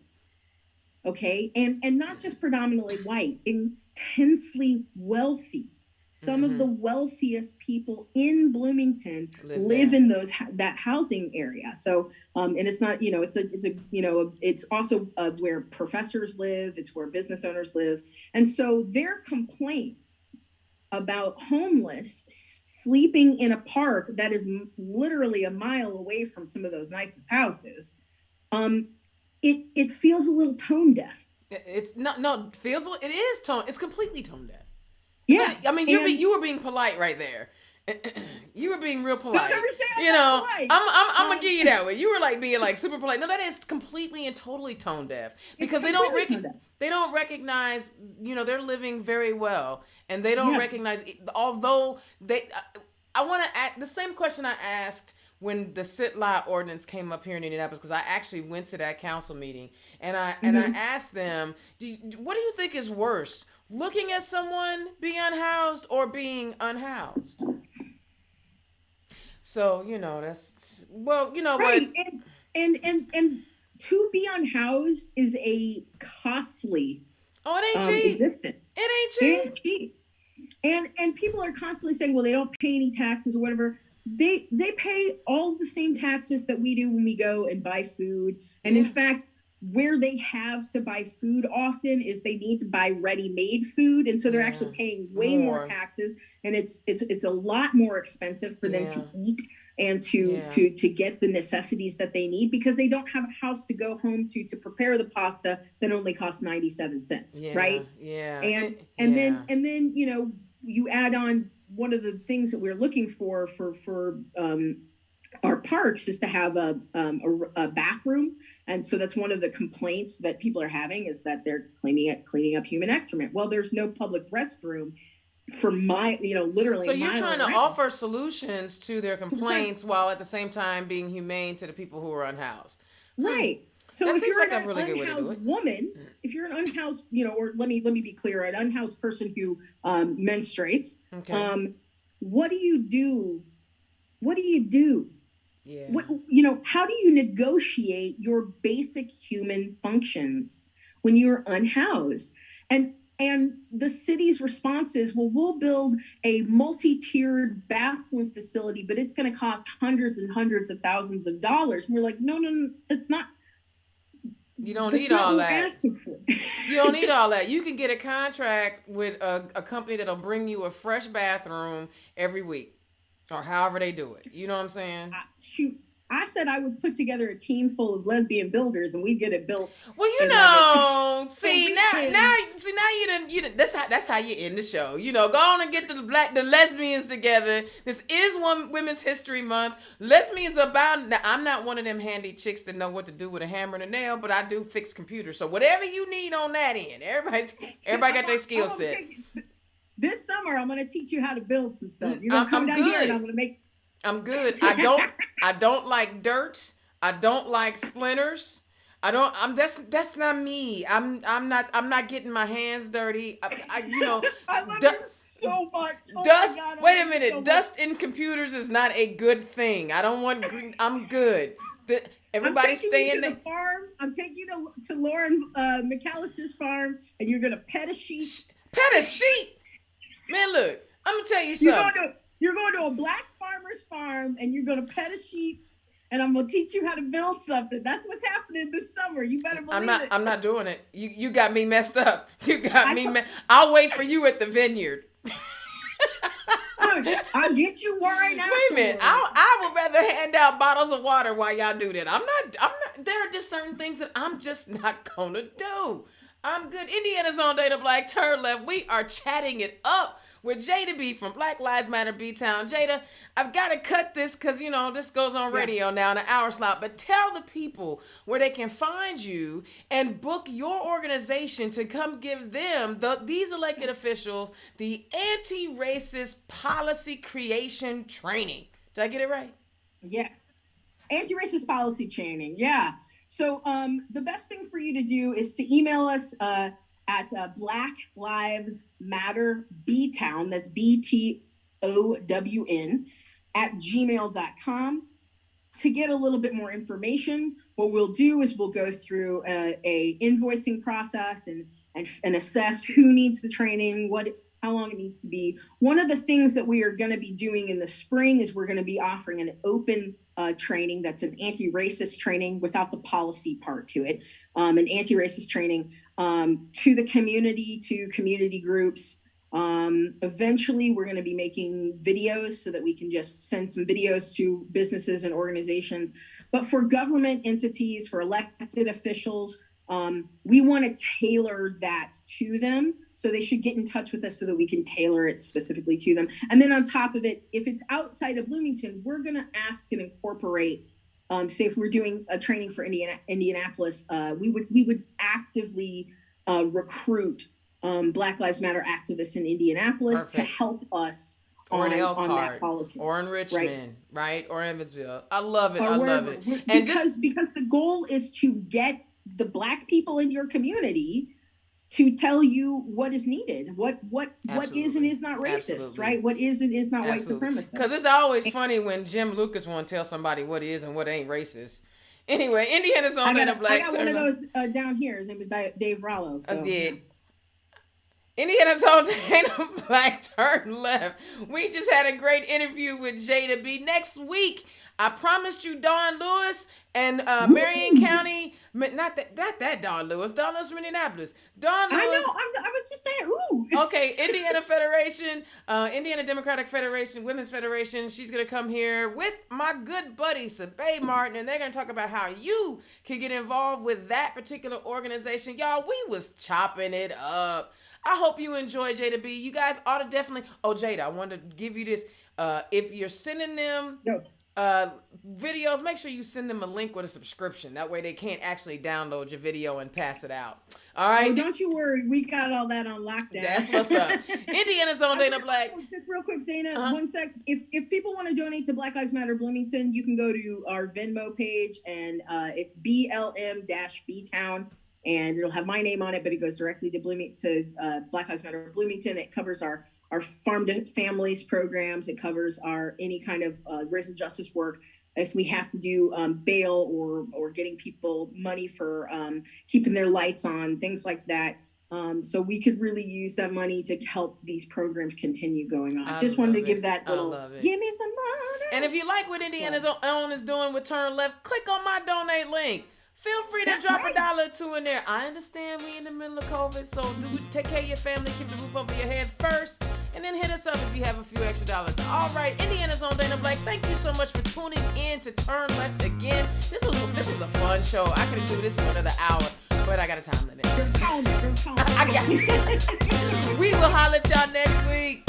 Okay. And not just predominantly white, intensely wealthy. Some of the wealthiest people in Bloomington live in that housing area. So, and it's not, it's also where professors live. It's where business owners live. And so their complaints about homeless sleeping in a park that is literally a mile away from some of those nicest houses, it feels a little tone deaf. It's not, no, it feels, it is tone, it's completely tone deaf. Yeah. I mean, you were being polite right there. You were being real polite. Polite. I'm gonna give you that one. You were like being like super polite. No, that is completely and totally tone deaf because they don't recognize. They're living very well, and they don't recognize. Although they, I want to ask the same question I asked when the sit-lie ordinance came up here in Indianapolis, because I actually went to that council meeting, and I asked them, what do you think is worse? Looking at someone be unhoused or being unhoused? So, that's, well, right. what? And to be unhoused is a costly it ain't cheap. existence. It ain't cheap. And people are constantly saying, well, they don't pay any taxes or whatever. They pay all the same taxes that we do when we go and buy food. And in fact, where they have to buy food often is they need to buy ready-made food, and so they're actually paying way more taxes, and it's a lot more expensive for them to eat and to get the necessities that they need, because they don't have a house to go home to prepare the pasta that only costs 97 cents, right? And then you add on, one of the things that we're looking for our parks is to have a bathroom. And so that's one of the complaints that people are having, is that they're cleaning up human excrement. Well, there's no public restroom for literally. So you're trying to offer solutions to their complaints while at the same time being humane to the people who are unhoused. Right. So if you're an unhoused woman, if you're an unhoused, or let me be clear, an unhoused person who menstruates, what do you do? Yeah. How do you negotiate your basic human functions when you're unhoused? And the city's response is, well, we'll build a multi-tiered bathroom facility, but it's going to cost hundreds and hundreds of thousands of dollars. And we're like, no, that's not. You don't need all that. You don't need all that. You can get a contract with a company that'll bring you a fresh bathroom every week, or however they do it. You know what I'm saying? Shoot, I said I would put together a team full of lesbian builders, and we'd get it built. Well, see now you didn't. That's how you end the show. Go on and get the lesbians together. This is Women's History Month. Lesbians about. Now, I'm not one of them handy chicks that know what to do with a hammer and a nail, but I do fix computers. So whatever you need on that end, everybody got their skill set. This summer, I'm going to teach you how to build some stuff. You're going to come down here, and I'm going to make. I'm good. I don't like dirt. I don't like splinters. That's not me. I'm not getting my hands dirty. I love you so much. Dust. Wait a minute. Dust in computers is not a good thing. I don't want green. I'm good. Everybody stay in the farm. I'm taking you to Lauren McAllister's farm, and you're gonna pet a sheep. Pet a sheep. Man, look. I'm gonna tell you something. You're going to a black farmer's farm, and you're going to pet a sheep, and I'm going to teach you how to build something. That's what's happening this summer. You better believe it. I'm not doing it. You got me messed up. You got me messed. I'll wait for you at the vineyard. Look, I'll get you right now. Wait a minute. I would rather hand out bottles of water while y'all do that. I'm not. There are just certain things that I'm just not gonna do. I'm good. Indiana's own Dana Black, turn left. We are chatting it up with Jada Bee from Black Lives Matter B-Town. Jada, I've got to cut this because, this goes on radio now in an hour slot. But tell the people where they can find you and book your organization to come give them, these elected officials, the anti-racist policy creation training. Did I get it right? Yes. Anti-racist policy training. Yeah. So the best thing for you to do is to email us at Black Lives Matter B-Town, that's BTOWN, @gmail.com. to get a little bit more information, what we'll do is we'll go through a invoicing process and assess who needs the training, how long it needs to be. One of the things that we are going to be doing in the spring is we're going to be offering an open training that's an anti-racist training without the policy part to it, an anti-racist training to the community, to community groups. Eventually, we're going to be making videos so that we can just send some videos to businesses and organizations. But for government entities, for elected officials, we want to tailor that to them. So they should get in touch with us so that we can tailor it specifically to them. And then on top of it, if it's outside of Bloomington, we're going to ask and incorporate, say if we're doing a training for Indianapolis, we would actively recruit Black Lives Matter activists in Indianapolis to help us or on that policy. Or in Richmond, right? Or Evansville. I love it. Or I love it. And because the goal is to get the Black people in your community to tell you what is needed, what is and is not racist, right? What is and is not white supremacist. Because it's always funny when Jim Lucas won't tell somebody what is and what ain't racist. Anyway, Indiana's on Dana Black. I got one of those down here. His name is Dave Rollo. So. I did. Indiana's on Dana Black Turn Left. We just had a great interview with Jada Bee. Next week, I promised you Dawn Lewis and Marion County. Not that Dawn Lewis. Dawn Lewis from Indianapolis. Dawn Lewis. I know. I was just saying, ooh. Okay, Indiana Federation, Indiana Democratic Federation, Women's Federation. She's going to come here with my good buddy, Sabay Martin, and they're going to talk about how you can get involved with that particular organization. Y'all, we was chopping it up. I hope you enjoy Jada Bee. You guys ought to definitely. Oh, Jada, I wanted to give you this. If you're sending them videos, make sure you send them a link with a subscription. That way they can't actually download your video and pass it out. All right. Oh, don't you worry. We got all that on lockdown. That's what's up. Indiana's on Dana Black. Just real quick, Dana, one sec. If people want to donate to Black Lives Matter Bloomington, you can go to our Venmo page, and it's BLM-B-Town. And it'll have my name on it, but it goes directly to Black Lives Matter Bloomington. It covers our farm to families programs. It covers our any kind of racial justice work. If we have to do bail or getting people money for keeping their lights on, things like that. So we could really use that money to help these programs continue going on. I just wanted to give that little, give me some money. And if you like what Indiana's own is doing with Turn Left, click on my donate link. Feel free to drop $1 or $2 in there. I understand we in the middle of COVID, so take care of your family, keep the roof over your head first, and then hit us up if you have a few extra dollars. All right, Indiana's on Dana Black. Thank you so much for tuning in to Turn Left again. This was a fun show. I could do this for another hour, but I got a time limit. You're calm. I got you. We will holler at y'all next week.